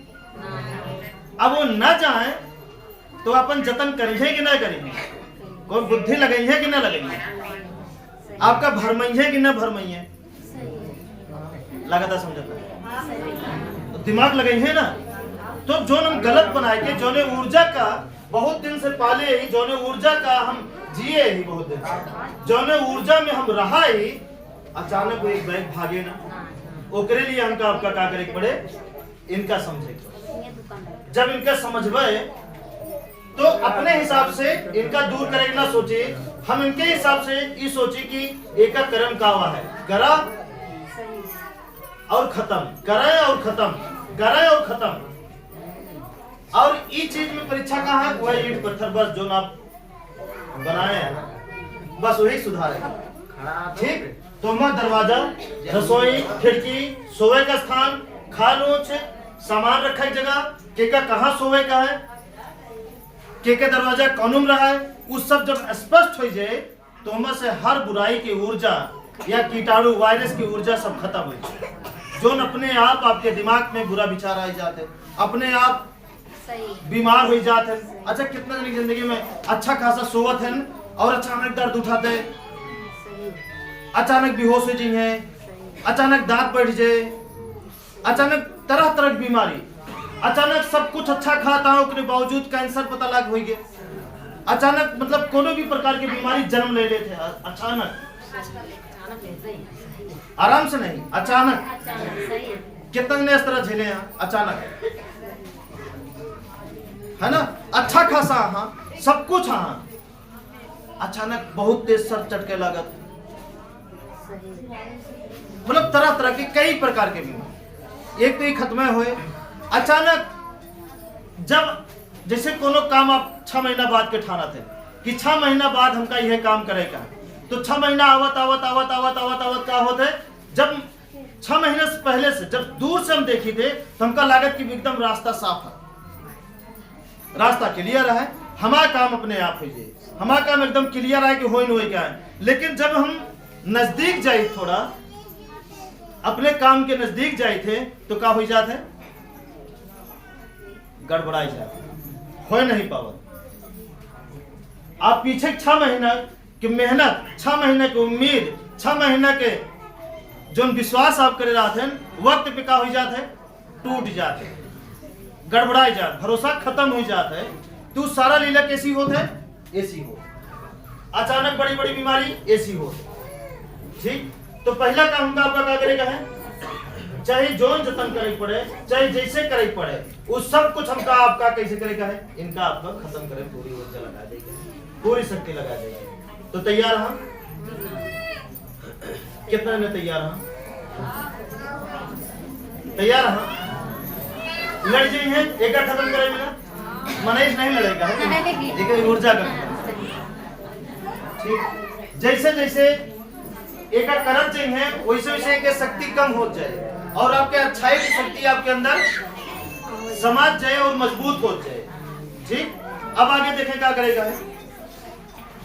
अब वो न जाए तो अपन जतन करेंगे कि ना करेंगे, कोई बुद्धि लगाइए कि ना लगाइए, आपका भरमइये कि ना भरमइये, लगातार समझता तो दिमाग लगाइए ना। तो जो हम गलत बनाए के जो ने ऊर्जा का बहुत दिन से पाले ही, जो ने ऊर्जा का हम जिए ही बहुत दिन से, जो ने ऊर्जा में हम रहा ही, अचानक वो एक बैग भागे ना, ओकरे लिए हमका आपका क्या करे पड़े, इनका समझे। जब इनका समझबे तो अपने हिसाब से इनका दूर करेगा ना सोचिए, हम इनके हिसाब से ये सोचिए कि एक कर्म कावा है, करा और खत्म, करे और खत्म, करे और खत्म। और इस चीज में परीक्षा कहाँ है, वह ईंट पत्थर बस जो आप बनाए हैं बस वही सुधारेगा। ठीक, तो हम दरवाजा, रसोई, खिड़की, सोवे का स्थान, खानोच, सामान रखा जगह, केका कहाँ सोवे का है, के दरवाजा कौन रहा है, उस सब जब स्पष्ट हो जाए तो हम से हर बुराई की ऊर्जा या कीटाणु वायरस की ऊर्जा सब खत्म हो जाए। जो अपने आप आपके दिमाग में बुरा विचार आ जाते, अपने आप बीमार हो जाते। अच्छा कितना दिन की जिंदगी में अच्छा खासा सोवत है और अचानक दर्द उठाते, अचानक बेहोश हो जाइए, अचानक दांत बैठ जाए, अचानक तरह तरह की बीमारी, अचानक सब कुछ अच्छा खाता हो के बावजूद कैंसर पता लग हो गया, अचानक मतलब कोनो भी प्रकार की बीमारी जन्म ले लेते हैं अचानक, आराम से नहीं, अचानक। कितने ने इस तरह झेले हैं अचानक, है ना, अच्छा खासा हाँ सब कुछ हाँ, अचानक बहुत तेज सर चटके लागत, मतलब तरह तरह के कई प्रकार के बीमारी। एक तो ये खत्म हुए, अचानक जब जैसे कोनो काम आप 6 महीना बाद के ठाना थे कि 6 महीना बाद हमका यह काम करेगा, तो 6 महीना आवत आवत आवत आवत आवत आवत क्या होते, जब 6 महीने से पहले से जब दूर से हम देखी थे तो हमका लागत कि एकदम रास्ता साफ है, रास्ता क्लियर है, हमारा काम अपने आप हो जाए, हमारा काम एकदम क्लियर है कि हो नहीं क्या है। लेकिन जब हम नजदीक जाए, थोड़ा अपने काम के नजदीक जाए थे तो क्या हो जाते, गड़बड़ाई जाते, हो नहीं पावत। आप पीछे 6 महीना की मेहनत, 6 महीने की उम्मीद, 6 महीने के जो विश्वास आप करे रहा थे, वक्त पे क्या हो जाते, टूट जाते, गड़बड़ाई जाते, भरोसा खत्म हो जाता है। तो सारा लीला कैसी होता है, ऐसी हो, अचानक बड़ी बड़ी बीमारी ऐसी हो। ठीक, तो पहला काम आपका क्या करेगा है, चाहे जोन जतन करे पड़े, चाहे जैसे करे पड़े, वो सब कुछ हमका आपका कैसे करेगा है, इनका आपका खत्म करे, पूरी ऊर्जा लगा देगा, पूरी शक्ति लगा देगा। तो तैयार हाँ, कितना में तैयार हाँ, तैयार हाँ, लड़ जाइए, एक खत्म करेगा, मनीष नहीं लड़ेगा, एक ऊर्जा का ठीक, जैसे जैसे एक करत जंग है वैसे वैसे एक शक्ति कम हो जाए और आपके अच्छाई की शक्ति आपके अंदर समाज जाए और मजबूत हो जाए। ठीक, अब आगे देखें क्या करेगा है।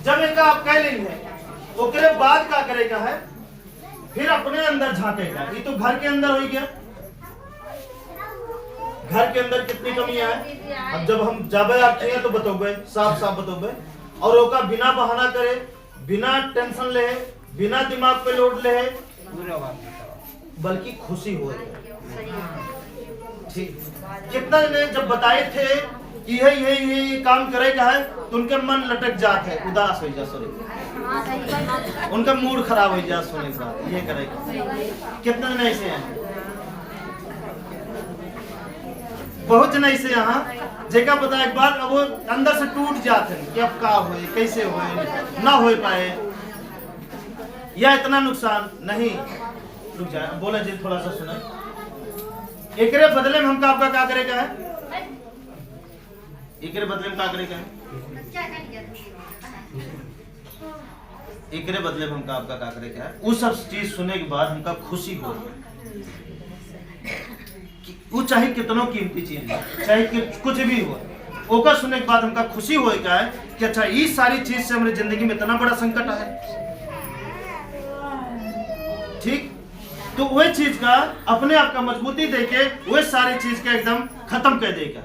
जब एक आप कह लेंगे ओकरे बाद क्या करेगा है, फिर अपने अंदर झांकेगा। ये तो घर के अंदर हो गया, घर के अंदर कितनी कमियां है। अब जब हम जाबे आते हैं तो बतोबे, साफ साफ बतोबे, और ओका बिना बहाना करे, बिना टेंशन ले, बिना दिमाग पे लोड ले, बल्कि खुशी हो। ठीक, कितना ने जब बताए थे कि ये काम करेगा है तो उनके मन लटक जाते है, उदास हो जा, सॉरी उनका मूड खराब हो जा सुने के बाद ये करेगा। कितने जन ऐसे हैं, बहुत जन ऐसे यहाँ जेका पता एक बार अब वो अंदर से टूट जाते हैं कि अब का होए, कैसे होए, ना हो पाए या इतना नुकसान नहीं। रुक जाए, बोले जी थोड़ा सा सुने। एकरे बदले में हमका आपका क्या करेगा है, एकरे बदले में क्या करेगा है, एकरे बदले में हमका आपका क्या करेगा है। वो सब चीज सुनने के बाद हमका खुशी हो कि वो चाहे कितनों कीमती चीज है, चाहे कुछ भी हो, ओका सुनने के बाद हमका खुशी होएगा है कि अच्छा ये सारी चीज से हमारी जिंदगी में इतना बड़ा संकट है। ठीक, तो वही चीज का अपने आप का मजबूती देके वही सारी चीज का एकदम खत्म कर देगा।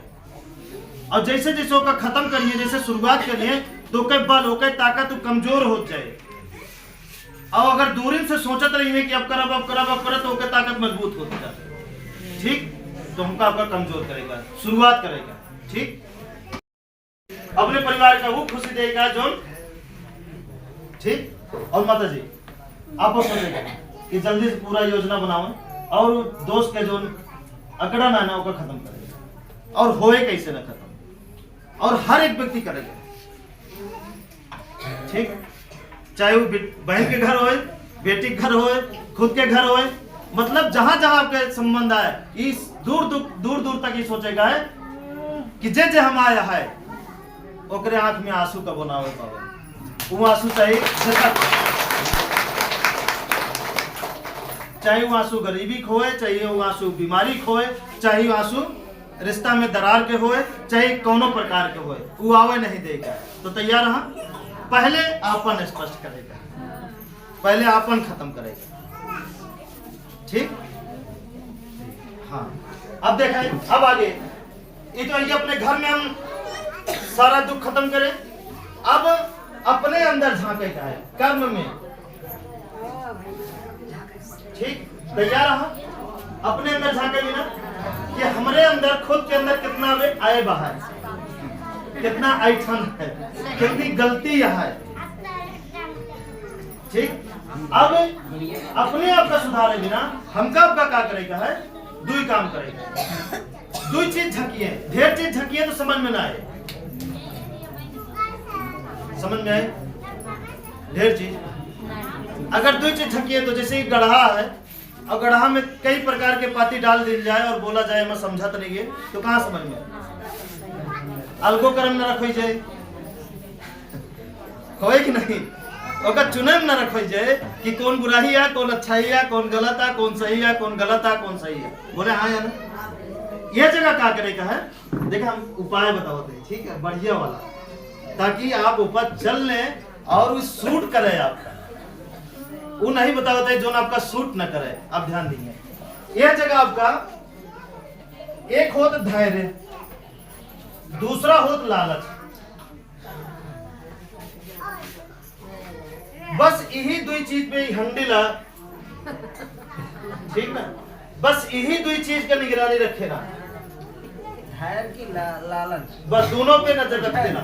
और जैसे जैसे ओका खत्म करिए, जैसे शुरुआत करिए तो के बल ओके ताकत तो कमजोर हो जाए। और अगर दूरी से सोचत रही कि अब करब अब करब अब करब तो ओके ताकत मजबूत होती जाए। ठीक, तो हमका आपका कमजोर करेगा, शुरुआत करेगा। ठीक, अपने परिवार का वो खुशी देगा जो। ठीक, और माता जी आप सोचेगा कि जल्दी से पूरा योजना बनाओ और दोस्त के जो अकड़ा ना होगा खत्म करेगा, और होए कैसे ना खत्म, और हर एक व्यक्ति करेगा। ठीक, चाहे वो बहन के घर होए, बेटी के घर होए, खुद के घर होए, मतलब जहां जहां आपके संबंध आए, इस दूर दूर तक ये सोचेगा है कि जे जे हम आया है ओकरे आंख में आंसू का बनावे पावे। वो आंसू चाहे वो आंसू गरीबी खोए, चाहे वो आंसू बीमारी खोए, चाहे वो आंसू रिश्ता में दरार के होए, चाहे कोनो प्रकार के होए, वो आवे नहीं देगा। तो तैयार रहा, पहले आपन स्पष्ट करेगा, पहले आपन खत्म करेगा। ठीक, हाँ, अब देखा, अब आगे ये तो ये अपने घर में हम सारा दुख खत्म करें। अब अपने अंदर झांकेगा है कर्म में। ठीक, तैयार रहा, अपने अंदर झांकेगी ना कि हमारे अंदर खुद के अंदर कितना आए बाहर, कितना ऐठन है, कितनी गलती है। ठीक, अब अपने आप का सुधारेगी ना, हमका आपका क्या करेगा है, दुई काम करेगा। दुई चीज झकिए, ढेर चीज झकिए तो समझ में ना आए, समझ में आए ढेर चीज। अगर दुई चीज झकिए तो जैसे गढ़ा है, और गढ़ा में कई प्रकार के पाती डाल दी जाए और बोला जाए मैं समझत नहीं है, तो कहाँ समझ में, अलगो कर्म न रखो जाए, होए कि नहीं, ओका चुने न रखो जाए कि कौन बुराई है, कौन अच्छाई है, कौन गलत है, कौन सही है, कौन गलत है, कौन सही है। बोले हाँ या ना, यह जगह क्या करेगा है। देखा, हम उपाय बताते हैं, ठीक है, बढ़िया वाला, ताकि आप ऊपर चल लें और सूट करे आपका। वो नहीं बताते जो आपका सूट न करे, आप ध्यान देंगे। यह जगह आपका एक होत धैर्य, दूसरा होत लालच। बस यही दो चीज पे हंडिला, ठीक ना, बस यही दो चीज का निगरानी रखे ना, लालच, बस दोनों पे नजर रखते ना।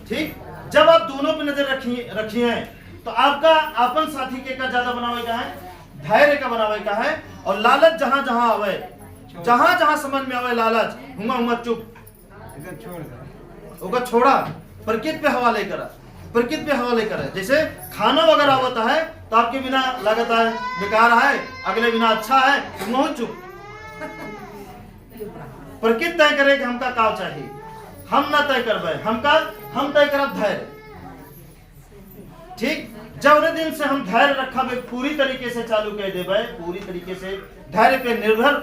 ठीक, जब आप दोनों पे नजर रखिए तो आपका अपन साथी के का ज्यादा बनावे का है, धैर्य का बनावे का है। और लालच जहां जहां आवे, जहां जहां समझ में आवे लालच, हुआ चुप ओका छोड़ा, प्रकृति पे हवाले करा, प्रकृति पे हवाले करा। जैसे खाना वगैरह होता है तो आपके बिना लागत है बेकार है, अगले बिना अच्छा है, तुम चुप। प्रकृति तय करे कि हमका का चाहिए, हम ना तय करबे, हम तय करब धैर्य। ठीक, जब दिन से हम धैर्य रखा पूरी तरीके से चालू कर देवे, पूरी तरीके से धैर्य पे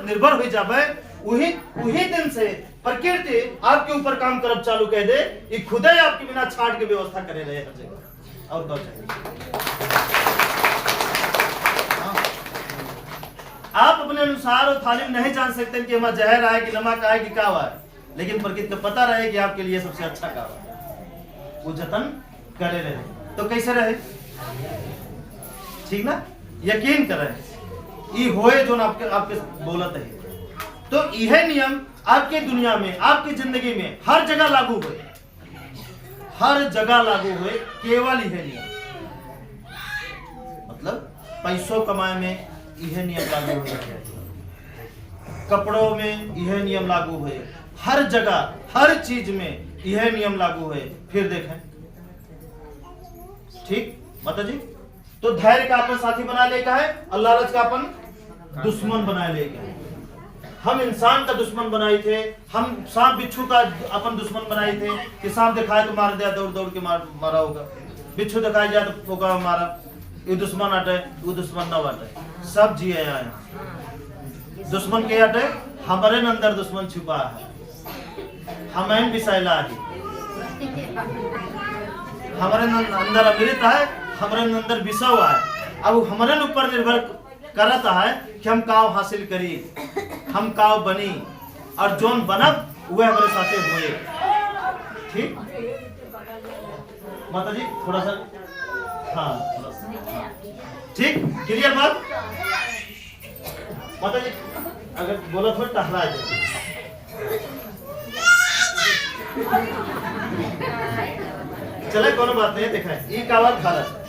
निर्भर हो जावे, वही दिन से प्रकृति आपके ऊपर काम करब चालू कर दे, ये खुदे आपके बिना छाट के व्यवस्था करे रहे हर जगह। और क्या चाहिए? आप अपने अनुसार और थाली में नहीं जान सकते कि हमारा जहर आए कि नमक आए कि क्या आए, लेकिन प्रकृति को पता रहे कि आपके लिए सबसे अच्छा क्या है, वो जतन करे रहे। तो कैसे रहे? ठीक ना, यकीन करें ये होए जो आपके बोलत है। तो यह नियम आपके दुनिया में, आपकी जिंदगी में हर जगह लागू हुए, हर जगह लागू हुए, केवल यह नियम। मतलब पैसों कमाए में यह नियम लागू हुए, कपड़ों में यह नियम लागू हुए, हर जगह हर चीज में यह नियम लागू हुए। फिर देखें, ठीक माता जी, तो धैर्य का अपन साथी बना लेगा है, अल्लाह रज का अपन दुश्मन बना लेगा है। हम इंसान का दुश्मन बनाए थे, हम सांप बिच्छू का अपन दुश्मन बनाए थे कि सांप दिखाए तो मार दिया, दौड़ दौड़ के मारा होगा, बिच्छू दिखाई दिया तो होगा मारा, ये दुश्मन हटे, वो दुश्मन न हटे, सब जिए आए। दुश्मन के हटे, हमारे अंदर दुश्मन छुपा है, हमें बिसाइला है, हमारे अंदर अमृत है, हमारे अंदर विषय है। अब हमारे ऊपर निर्भर करता है कि हम काव हासिल करी, हम काव बनी, और जोन बनब वह हमारे साथे हुए। ठीक माता जी, थोड़ा सा हाँ, थोड़ा सा ठीक, क्लियर बात माता जी? अगर बोला थोड़ा टहला जाए, चले कोनो बात नहीं, देखा है ये कावा खा रहा है,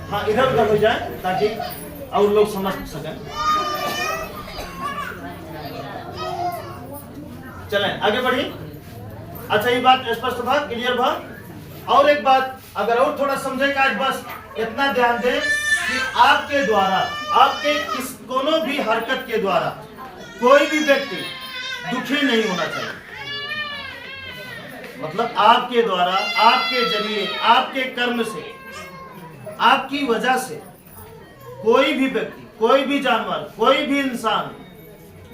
हाँ इधर उधर हो जाए ताकि और लोग समझ सकें। चलें आगे बढ़िए। अच्छा ये बात स्पष्ट भा, क्लियर भा। और एक बात अगर और थोड़ा समझेगा, आज बस इतना ध्यान दें कि आपके द्वारा, आपके किस कोनो भी हरकत के द्वारा कोई भी व्यक्ति दुखी नहीं होना चाहिए। मतलब आपके द्वारा, आपके जरिए, आपके कर्म से, आपकी वजह से कोई भी व्यक्ति, कोई भी जानवर, कोई भी इंसान,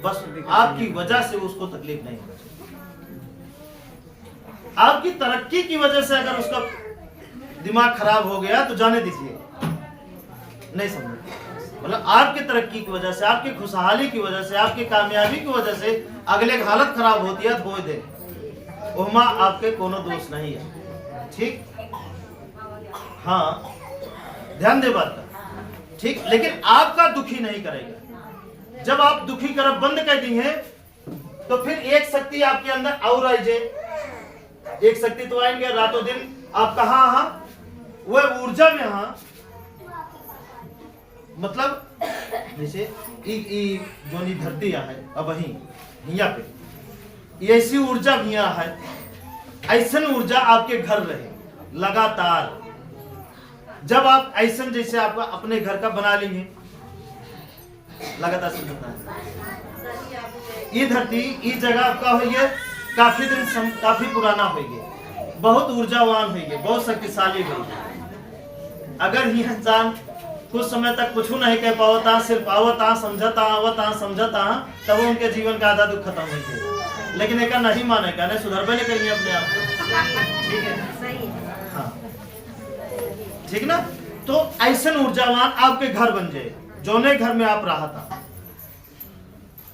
बस आपकी वजह से उसको तकलीफ नहीं होना चाहिए। आपकी तरक्की की वजह से अगर उसका दिमाग खराब हो गया तो जाने दीजिए, नहीं समझे। मतलब आपकी तरक्की की वजह से, आपकी खुशहाली की वजह से, आपकी कामयाबी की वजह से अगले की हालत खराब होती है तो दे, उमा आपके कोनो दोष नहीं है। ठीक, हाँ ध्यान दे बात का, ठीक, लेकिन आपका दुखी नहीं करेगा। जब आप दुखी करब बंद कर देंगे तो फिर एक शक्ति आपके अंदर और आई जाए, एक शक्ति तो आएंगे रातों दिन आप कहाँ, वह ऊर्जा में, हाँ मतलब जैसे जोनी धरती है अब यहाँ पे ऐसी ऊर्जा भी है, ऐसा ऊर्जा आपके घर रहे लगातार। जब आप ऐसा जैसे आपका अपने घर का बना लेंगे लगातार, समझता है ये धरती, ये जगह आपका होइए काफी दिन, काफी पुराना होइए, बहुत ऊर्जावान होइए, बहुत शक्तिशाली होइए। अगर ही इंसान कुछ समय तक कुछ नहीं कह पावता, सिर्फ आवता समझता, तब उनके जीवन का आधा दुख खत्म हो गया। लेकिन एक नहीं माने का, नहीं सुधरबे नहीं करेंगे अपने आप को। ठीक है, हाँ ठीक ना। तो ऐसा ऊर्जावान आपके घर बन जाए, जोने घर में आप रहा था,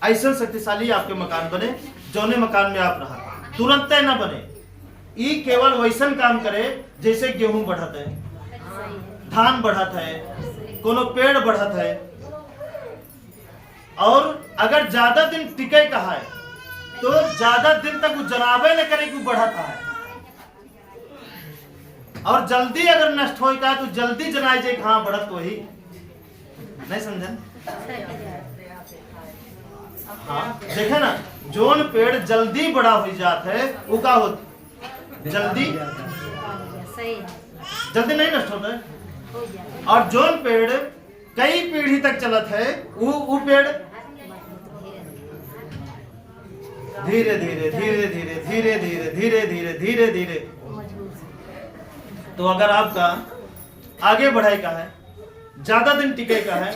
ऐसा शक्तिशाली आपके मकान बने, जोने मकान में आप रहा था। तुरंत न बने, ये केवल वैसा काम करे जैसे गेहूं बढ़त है, धान बढ़त है, कोनो पेड़ बढ़त है। और अगर ज्यादा दिन टिके कहा है तो ज्यादा दिन तक वो जनाबे न करे कि बढ़ता है, और जल्दी अगर नष्ट हो का तो जल्दी जनाए जाए हाँ बढ़त तो ही नहीं समझन। हाँ देखे ना, जोन पेड़ जल्दी बड़ा हो जाता है वो का होता जल्दी नहीं नष्ट होता है, और जोन पेड़ कई पीढ़ी तक चलत है वो पेड़ धीरे धीरे धीरे धीरे धीरे धीरे धीरे धीरे धीरे धीरे। तो अगर आपका आगे बढ़ाई का है, ज्यादा दिन टिके का है,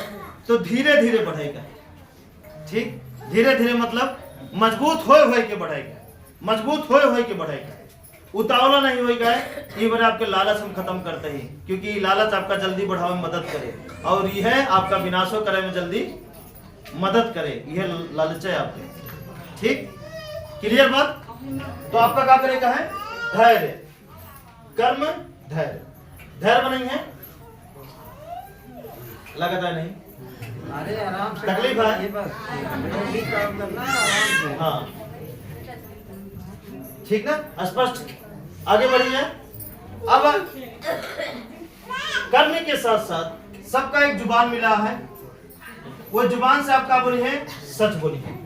तो धीरे धीरे बढ़ाई का है। ठीक, धीरे धीरे मतलब मजबूत होए के बढ़ाएगा, मजबूत होए के बढ़ाएगा, उतावला नहीं होएगा। ये बार आपके लालच हम खत्म करते हैं, क्योंकि लालच आपका जल्दी बढ़ावे में मदद करे और यह आपका विनाशो करे में जल्दी मदद करे, यह लालच है आपके। ठीक, क्लियर बात। तो आपका क्या करेगा है, धैर्य, कर्म, धैर्य। धैर्य बनेंगे है, लगता है नहीं, अरे आराम से तकलीफ है? ये बस भी काम करना है आराम से। हाँ ठीक ना, स्पष्ट। आगे बढ़िए। अब करने के साथ साथ सबका एक जुबान मिला है, वो जुबान से आपका बोली है सच बोली है।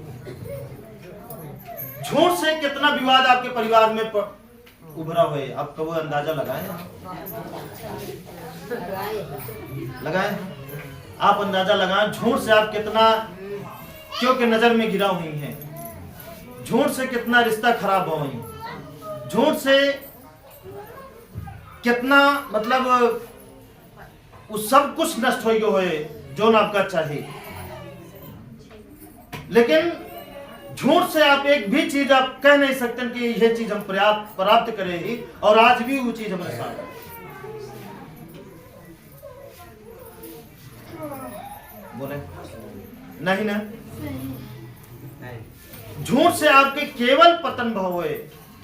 झूठ से कितना विवाद आपके परिवार में उभरा हुए, आपका वो अंदाजा लगाए, लगाए आप अंदाजा लगाएं। झूठ से आप कितना क्यों के नजर में गिरा हुई हैं, झूठ से कितना रिश्ता खराब हो गई, झूठ से कितना मतलब वो सब कुछ नष्ट हो गए जो न आपका चाहिए। लेकिन झूठ से आप एक भी चीज आप कह नहीं सकते कि यह चीज हम प्राप्त करेगी, और आज भी वो चीज हमारे साथ है। बोले नहीं ना, झूठ से आपके केवल पतन भाव है,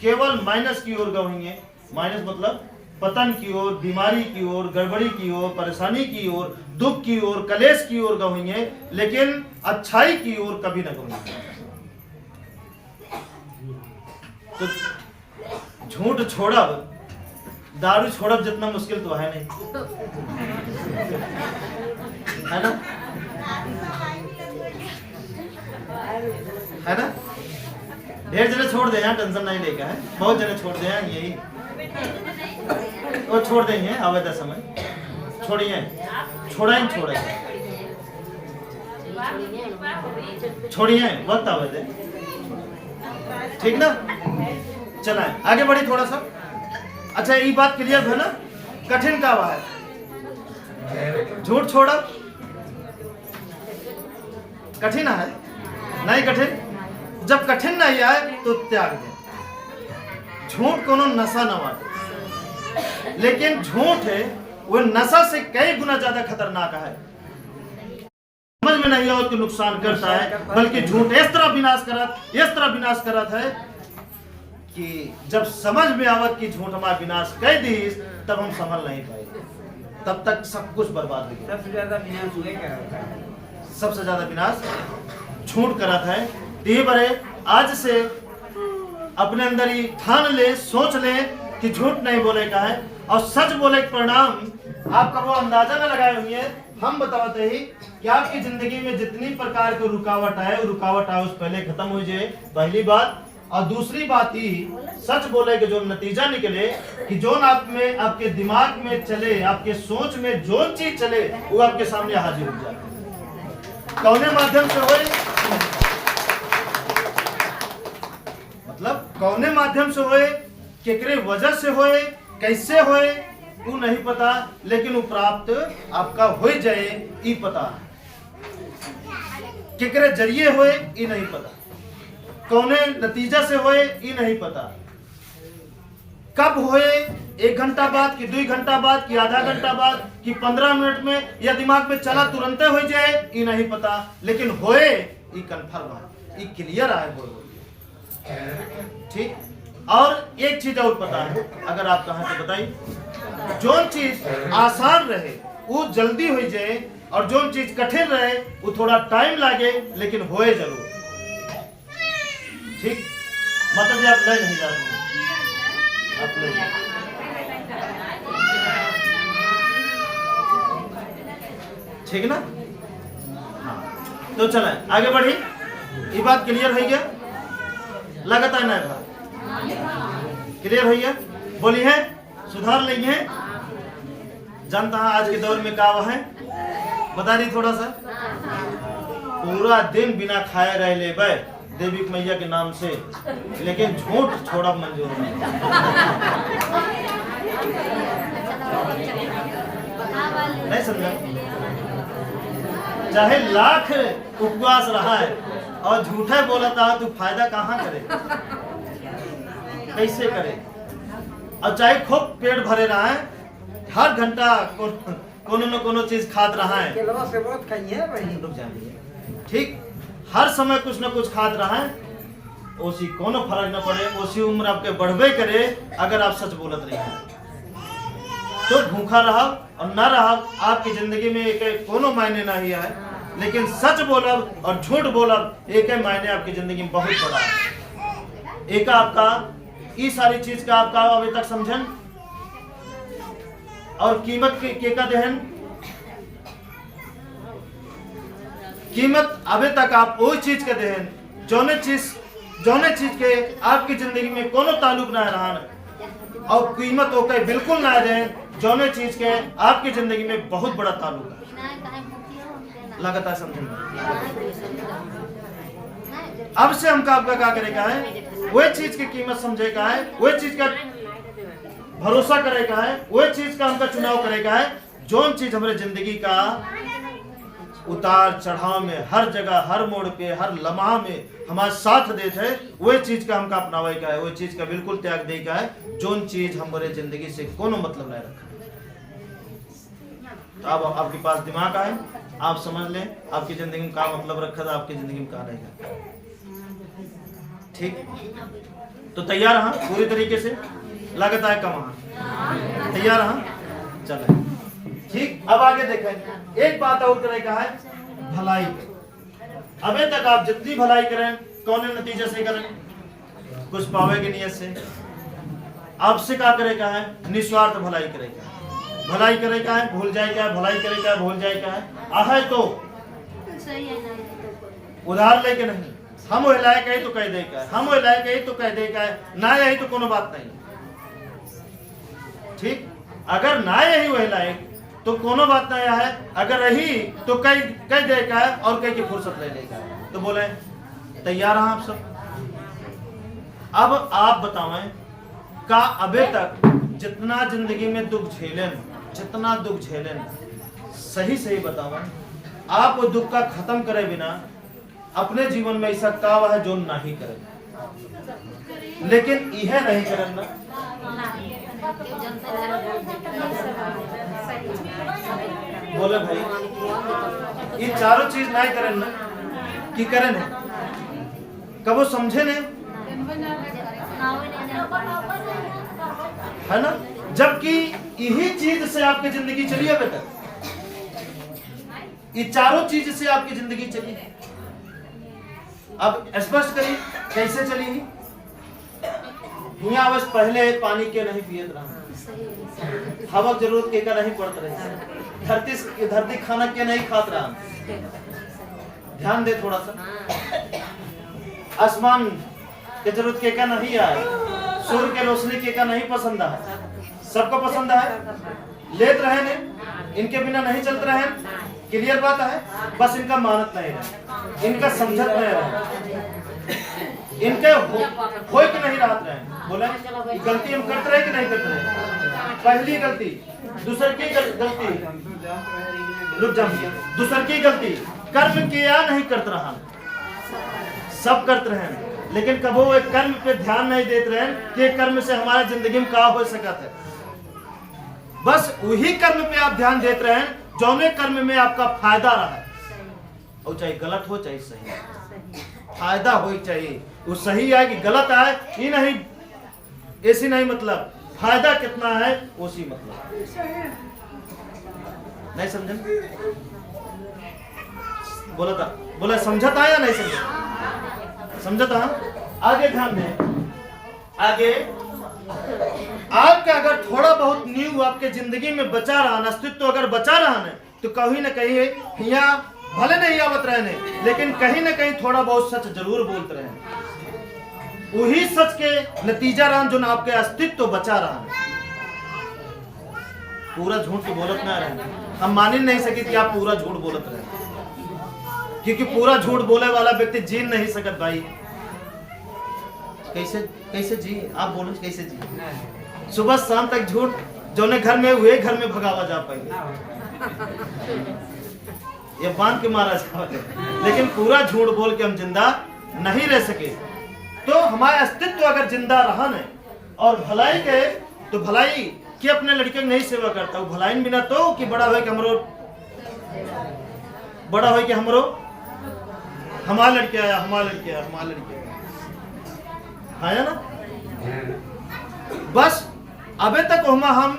केवल माइनस की ओर गएंगे। माइनस मतलब पतन की ओर, बीमारी की ओर, गड़बड़ी की ओर, परेशानी की ओर, दुख की ओर, कलेश की ओर गएंगे, लेकिन अच्छाई की ओर कभी न गएंगे। तो झूठ छोड़ब, दारू छोड़ब जितना मुश्किल तो है नहीं, है ना, है ना। ढेर जने छोड़ दे, यहाँ टेंशन नहीं लेकर है, बहुत जने छोड़ दे हैं, यही वो छोड़ देंगे आवेदा समय, छोड़िए, छोड़ाएं छोड़िए वक्त आवेदे। ठीक ना, चलाएं आगे बढ़ी थोड़ा सा। अच्छा ये बात क्लियर है ना, कठिन का हुआ है, झूठ छोड़ा कठिन है नहीं, कठिन जब कठिन नहीं आए तो त्याग दे। झूठ कोनो नशा न बाटे, लेकिन झूठ है वो नशा से कई गुना ज्यादा खतरनाक है। समझ में नहीं आओ तो नुकसान करता है, बल्कि झूठ इस तरह विनाश करत है कि जब समझ में आवत कि झूठ हमारा विनाश कर दी, तब हम संभल नहीं पाए, तब तक सब कुछ बर्बाद हो गया। सबसे ज्यादा विनाश हुए क्या होता है, सबसे ज्यादा विनाश झूठ करत है। ये बड़े आज से अपने अंदर ही ठान ले, सोच ले कि झूठ नहीं बोले का है, और सच बोले के परिणाम आपका वो अंदाजा न लगाए हुए। हम बताते ही कि आपकी जिंदगी में जितनी प्रकार की रुकावट आए, उस पहले खत्म हो जाए, पहली बात। और दूसरी बात ही सच बोले के जो नतीजा निकले कि जो आप में, आपके दिमाग में चले, आपके सोच में जो चीज चले, वो आपके सामने हाजिर हो जाए। कौने माध्यम से होए, मतलब कौने माध्यम से होए, केकरे वजह से होए, कैसे होए वो नहीं पता, लेकिन वो प्राप्त आपका हो जाए ये पता। केकरे जरिए होए ये नहीं पता, कौने नतीजा से होए ये नहीं पता, कब होए, 1 घंटा बाद कि 2 घंटा बाद कि आधा घंटा बाद कि 15 मिनट में, या दिमाग में चला तुरंत हो जाए ये नहीं पता, लेकिन होए ये कंफर्म है, ये क्लियर है हो। ठीक, और एक चीज और पता है, अगर आप कहें तो बताइए। जो चीज आसान रहे वो जल्दी हो जाए, और जो चीज कठिन रहे वो थोड़ा टाइम लगे, लेकिन होए जरूर। ठीक, मतलब आप ले नहीं जाते, आप ले ठीक ना। हाँ, तो चले आगे बढ़ी, ये बात क्लियर हो गया, लगातार ना था, क्लियर हो गया, बोली है, सुधार लेंगे है। जानता है आज के दौर में क्या है, बता दी थोड़ा सा। पूरा दिन बिना खाए रह ले बे, देवी मैया के नाम से, लेकिन झूठ छोड़ा मंजूर नहीं। नहीं समझा? चाहे लाख उपवास रहा है और झूठा बोला था तो फायदा कहाँ करे, कैसे करे? और चाहे खूब पेट भरे रहा है, हर घंटा कोनो न कोनो चीज खात रहा है, रुक जाइए, ठीक, हर समय कुछ न कुछ खात रहा है, उसी कोनो फर्क न पड़े, उसी उम्र आपके बढ़बे करे। अगर आप सच बोलत रही हैं तो भूखा रहा और ना रहा, आपकी जिंदगी में एक कोनो मायने नहीं है। लेकिन सच बोलब और झूठ बोलब एक ही मायने आपकी जिंदगी में बहुत बड़ा है। एक आपका ये सारी चीज का आपका अभी तक समझन और कीमत के का देहन, कीमत अभी तक आप वही चीज के देहन जौने चीज के आपकी जिंदगी में कोनो ताल्लुक ना रहा, और कीमत ओके बिल्कुल ना दें जौने चीज के आपकी जिंदगी में बहुत बड़ा ताल्लुक है। लगातार समझेंगे। अब से हमका आपका क्या करेगा है, वही चीज की कीमत समझेगा है, वही चीज का भरोसा करेगा है, वही चीज का हमका चुनाव करेगा है, जो चीज हमारे जिंदगी का उतार चढ़ाव में, हर जगह, हर मोड़ पे, हर लम्हा में हमारा साथ देते है, वही चीज का हमका अपनावे का है, वही चीज का बिल्कुल त्याग दे का है, जो चीज हमारे जिंदगी से कोनो मतलब नहीं रखा। तो अब आपके पास दिमाग है, आप समझ लें आपकी जिंदगी में क्या मतलब रखा था, आपकी जिंदगी में क्या रहेगा। ठीक, तो तैयार हाँ पूरी तरीके से, लागत है कमा, तैयार हाँ, चले ठीक। अब आगे देखें, एक बात और करेगा है, भलाई। अबे तक आप जितनी भलाई करें कौन नतीजे से करें, कुछ पावे की नियत से। आपसे क्या करेगा है, निस्वार्थ भलाई करेगा, भलाई करेगा है, भूल जाएगा, भलाई करेगा, भूल जाएगा है तो उधार लेके नहीं, हम वो लायक है तो कह देगा, हम वो लायक है तो कह देगा, ना यही तो कोनो बात नहीं। ठीक, अगर ना यही वही लायक तो कोनो बात नहीं है, अगर रही तो कह देगा और कह की फुर्सत ले लेगा। तो बोले तैयार हैं आप सब। अब आप बताएं का अबे तक जितना जिंदगी में दुख झेलें, जितना दुख झेलें, सही बताओ, आप वो दुख का खत्म करे बिना अपने जीवन में ऐसा काव है जो नहीं करे, लेकिन यह नहीं करें ना, बोले भाई ये चारों चीज नहीं करें ना, कि करें ना कबो समझे नहीं, है ना, जबकि यही चीज से आपकी जिंदगी चली है बेटा, ये चारों चीज से आपकी जिंदगी चली। अब स्पष्ट करिए कैसे चली। यहाँ बस पहले पानी के नहीं पियत रहा, हवा जरूरत के का नहीं पड़त रही, धरती खाना के नहीं खात रहा, ध्यान दे थोड़ा सा, आसमान के जरूरत के का नहीं आए, सूर्य के रोशनी के का नहीं पसंद है, सबको पसंद है, लेत रहे ने, इनके बिना नहीं चलते रहे, क्लियर बात है, बस इनका मानत नहीं रहे, इनका समझत नहीं रहे, इनके हो कि नहीं राहत रहे। बोला गलती हम करते रहे कि नहीं करते रहे, पहली गलती, दूसर की गलती, रुक जाइए, दूसर की गलती, कर्म किया नहीं करते रहा, सब करते रहे, लेकिन कबो वो कर्म पे ध्यान नहीं देते रहे कि कर्म से हमारे जिंदगी में क्या हो सकता है। बस वही कर्म पे आप ध्यान देते रहे जौने कर्म में आपका फायदा रहा है, और चाहे गलत हो चाहे सही, फायदा हो चाहिए, वो सही है कि गलत है ये नहीं, ऐसी नहीं, मतलब फायदा कितना है उसी मतलब, नहीं समझे, बोला समझा था या नहीं समझा, समझा था। आगे ध्यान दें, आगे आपका अगर थोड़ा बहुत न्यू आपके जिंदगी में बचा रहा, अस्तित्व अगर बचा रहा है तो कहीं ना कहीं यहाँ भले नहीं आवत रहने, लेकिन कहीं ना कहीं थोड़ा बहुत सच जरूर बोलते रहे, वही सच के नतीजा रहा जो आपके अस्तित्व बचा रहा है। पूरा झूठ तो बोलत ना रहे, हम मान ही नहीं सके कि आप पूरा झूठ बोलत रहे, क्योंकि पूरा झूठ बोले वाला व्यक्ति जीन नहीं सकत भाई, कैसे कैसे जी आप बोलो कैसे जी? सुबह शाम तक झूठ जोने घर में हुए घर में भगावा जा पाए, ये बांध के मारा जा, लेकिन पूरा झूठ बोल के हम जिंदा नहीं रह सके। तो हमारा अस्तित्व अगर जिंदा रहा नहीं और भलाई के, तो भलाई कि अपने लड़के की नहीं सेवा करता, वो भलाई बिना तो कि बड़ा हो कि हमरो बड़ा हो कि हमरो हमारा लड़के आया, हमारा लड़के आया, हमारा लड़के आया ना। बस अबे तक हम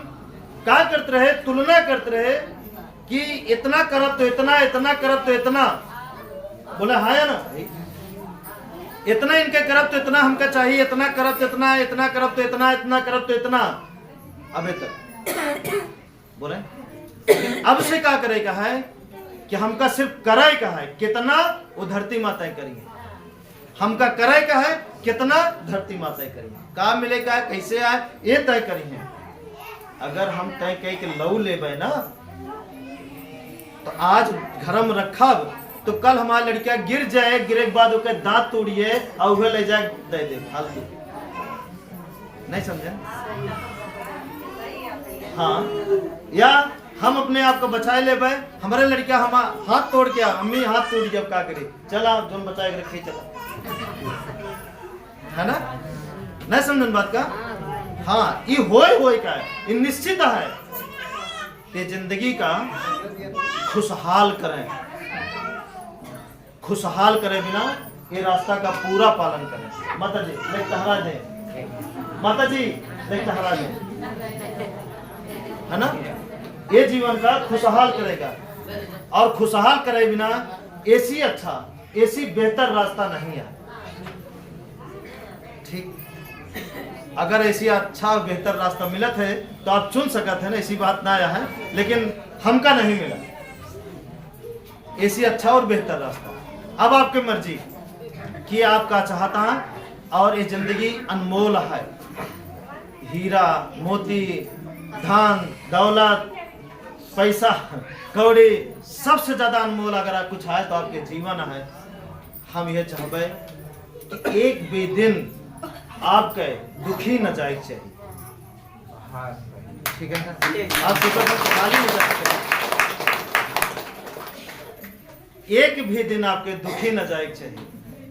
क्या करते रहे, तुलना करते रहे कि इतना करब तो इतना, इतना करब तो इतना, बोले हाँ या ना, इतना इनके करब तो इतना हमका चाहिए, इतना करब तो इतना, इतना करब तो इतना, इतना करब तो इतना, अबे तक बोले। अब से क्या करे का है कि हमका सिर्फ करे का है कितना, वो धरती माता करिए, हमका करे का है कितना, धरती माता करिए, का मिलेगा कैसे आए ये तय करिए। अगर हम तय कह के लऊ लेबे ना, तो आज घर में रखब तो कल हमारा लड़किया गिर जाए, गिरे के बाद उसके दांत तोड़िए और वह ले जाए दे दे फालतू, नहीं समझे? हाँ, या हम अपने आप को बचाए ले भाई, हमारे लड़किया हम हाथ तोड़ के, अम्मी हाथ तोड़ के क्या करे, चला जो बचाए रखे चला, है ना, नहीं समझन बात का। हाँ, ये होए का है, ये निश्चित है कि जिंदगी का खुशहाल करें, खुशहाल करे बिना ये रास्ता का पूरा पालन करें। माता जी देख टहरा दे, माता जी देख टहरा दे, है ना, ये जीवन का खुशहाल करेगा। और खुशहाल करे बिना ऐसी अच्छा, ऐसी बेहतर रास्ता नहीं है, ठीक। अगर ऐसी अच्छा बेहतर रास्ता मिलत है तो आप चुन सकते हैं ना, ऐसी बात ना आया है, लेकिन हमका नहीं मिला ऐसी अच्छा और बेहतर रास्ता। अब आपकी मर्जी कि आप क्या चाहता है, और ये जिंदगी अनमोल है, हीरा मोती धन दौलत पैसा कौड़ी सबसे ज्यादा अनमोल अगर आप कुछ है तो आपके जीवन है। हम यह चाहबे कि एक भी दिन आपके दुखी न जाए चाहिए, ठीक है ना, आप खाली न जाए, एक भी दिन आपके दुखी न जाए चाहिए।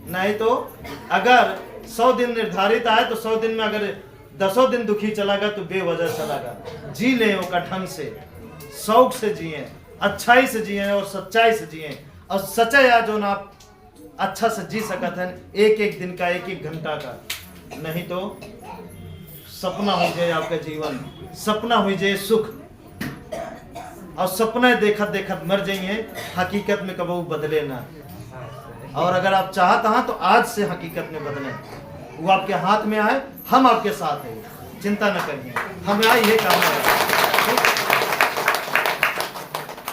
नहीं तो अगर 100 दिन निर्धारित आए तो 100 दिन में अगर 10 दिन दुखी चला गया तो बेवजह चला गया। जी ले उसका ढंग से, शौक से जिए, अच्छाई से जिए और सच्चाई से जिए, और सच्चाई जो ना आप अच्छा से जी सकते हैं, एक एक दिन का, एक एक घंटा का, नहीं तो सपना हो जाए आपका जीवन, सपना हो जाए सुख, और सपने देखत देखत मर जाइए, हकीकत में कबू बदले ना। और अगर आप चाहते हैं तो आज से हकीकत में बदले, वो आपके हाथ में आए, हम आपके साथ हैं, चिंता न करिए, हमें ये काम है,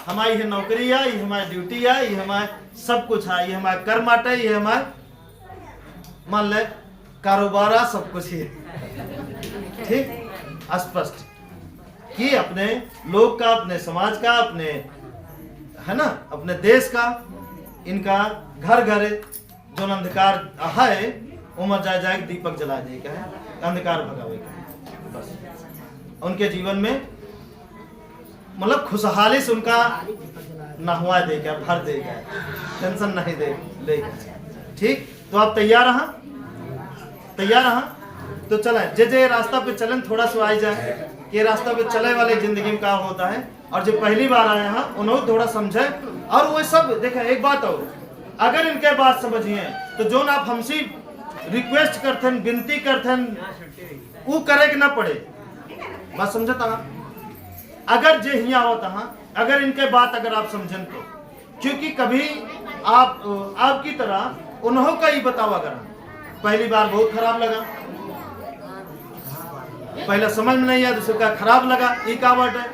हमारी ये नौकरी है, ये हमारी ड्यूटी है, ये हमारे सब कुछ है, ये हमारा कर्म है, ये हमारे मान ले कारोबार है, सब कुछ ही, ठीक स्पष्ट कि अपने लोग का, अपने समाज का, अपने है ना, अपने देश का, इनका घर घर जो अंधकार है उमर जाए जाए दीपक जला दे का है, अंधकार भगावे का, बस उनके जीवन में मतलब खुशहाली से उनका नहवा देगा, भर देगा, टेंशन नहीं दे लेगा, ठीक। तो आप तैयार रहा, तैयार रहा तो चले जे जे रास्ता पे चलें, थोड़ा सा आई जाए कि रास्ता पे चले वाले जिंदगी में क्या होता है, और जो पहली बार आए हैं उन्होंने थोड़ा समझे। और वो सब देखें, एक बात और, अगर इनके बात समझिए तो जो ना आप हमसे रिक्वेस्ट करते हैं, विनती करते हैं, वो करे कि ना पड़े, बात समझता है। अगर जे हिया होता है, अगर इनके बात अगर आप समझें तो, क्योंकि कभी आपकी तरह उन्हों का ही बतावा करा, पहली बार बहुत खराब लगा, पहला समझ में नहीं आया, दूसरे का खराब लगा, ये का बात है,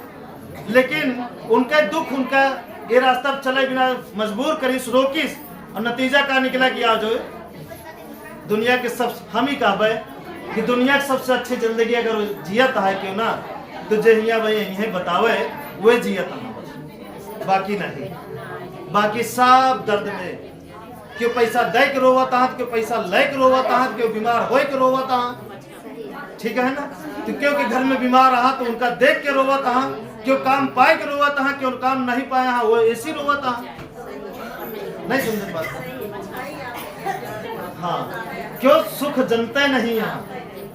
लेकिन उनका दुख, उनका ये रास्ता चले बिना मजबूर करीस रोकिस, और नतीजा का निकला कि आज दुनिया के सब हम ही कहबे कि दुनिया की सबसे अच्छी जिंदगी अगर जियत है क्यों ना, तो जे हिया भाई यही बतावे वे जियत है, बाकी नहीं, बाकी सब दर्द में, क्यों पैसा दे के रोवत आहा, क्यों पैसा ले के रोवत आहा, क्यों बीमार होए के रोवत आहा, ठीक है ना। तो क्योंकि घर में बीमार आहा तो उनका देख के रोवत आहा, क्यों काम पाए के रोवत आहा, क्यों काम नहीं पाए आहा वो ऐसी रोवत आहा। नहीं समझ बात? हाँ, क्यों सुख जनते नहीं यहाँ,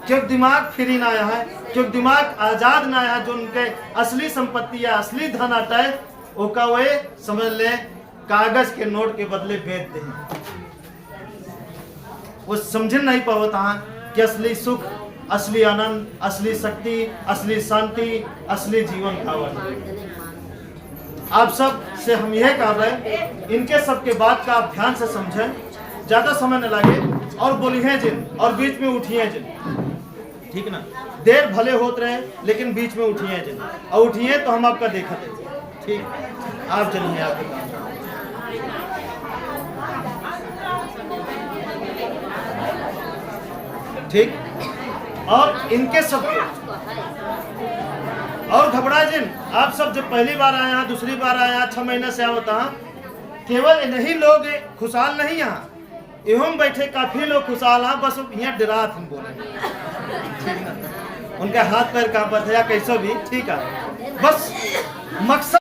क्यों दिमाग फ्री ना आया है, क्यों दिमाग आजाद ना आया, जो उनके असली संपत्ति या असली धन आता है वो का वे समझ ले कागज के नोट के बदले बेच दे। वो समझ नहीं पावत कि असली सुख, असली आनंद, असली शक्ति, असली शांति, असली जीवन का आप सब से हम यह कह रहे हैं, इनके सबके बात का आप ध्यान से समझें, ज्यादा समय न लगे और बोलिए जिन और बीच में उठिए जिन, ठीक ना। देर भले होते रहे लेकिन बीच में उठिए जिन, और उठिए तो हम आपका देखा थे, ठीक। आप चलिए आपके काम, ठीक। और इनके सबके और घबरा जिन, आप सब जब पहली बार आए हैं, दूसरी बार आए हैं, 6 महीने से आवता, केवल नहीं लोग खुशहाल नहीं यहाँ, एवं बैठे काफी लोग खुशहाल हैं, बस यहाँ डरा थे बोले, उनका हाथ पैर कांपत है या कैसे भी, ठीक है। बस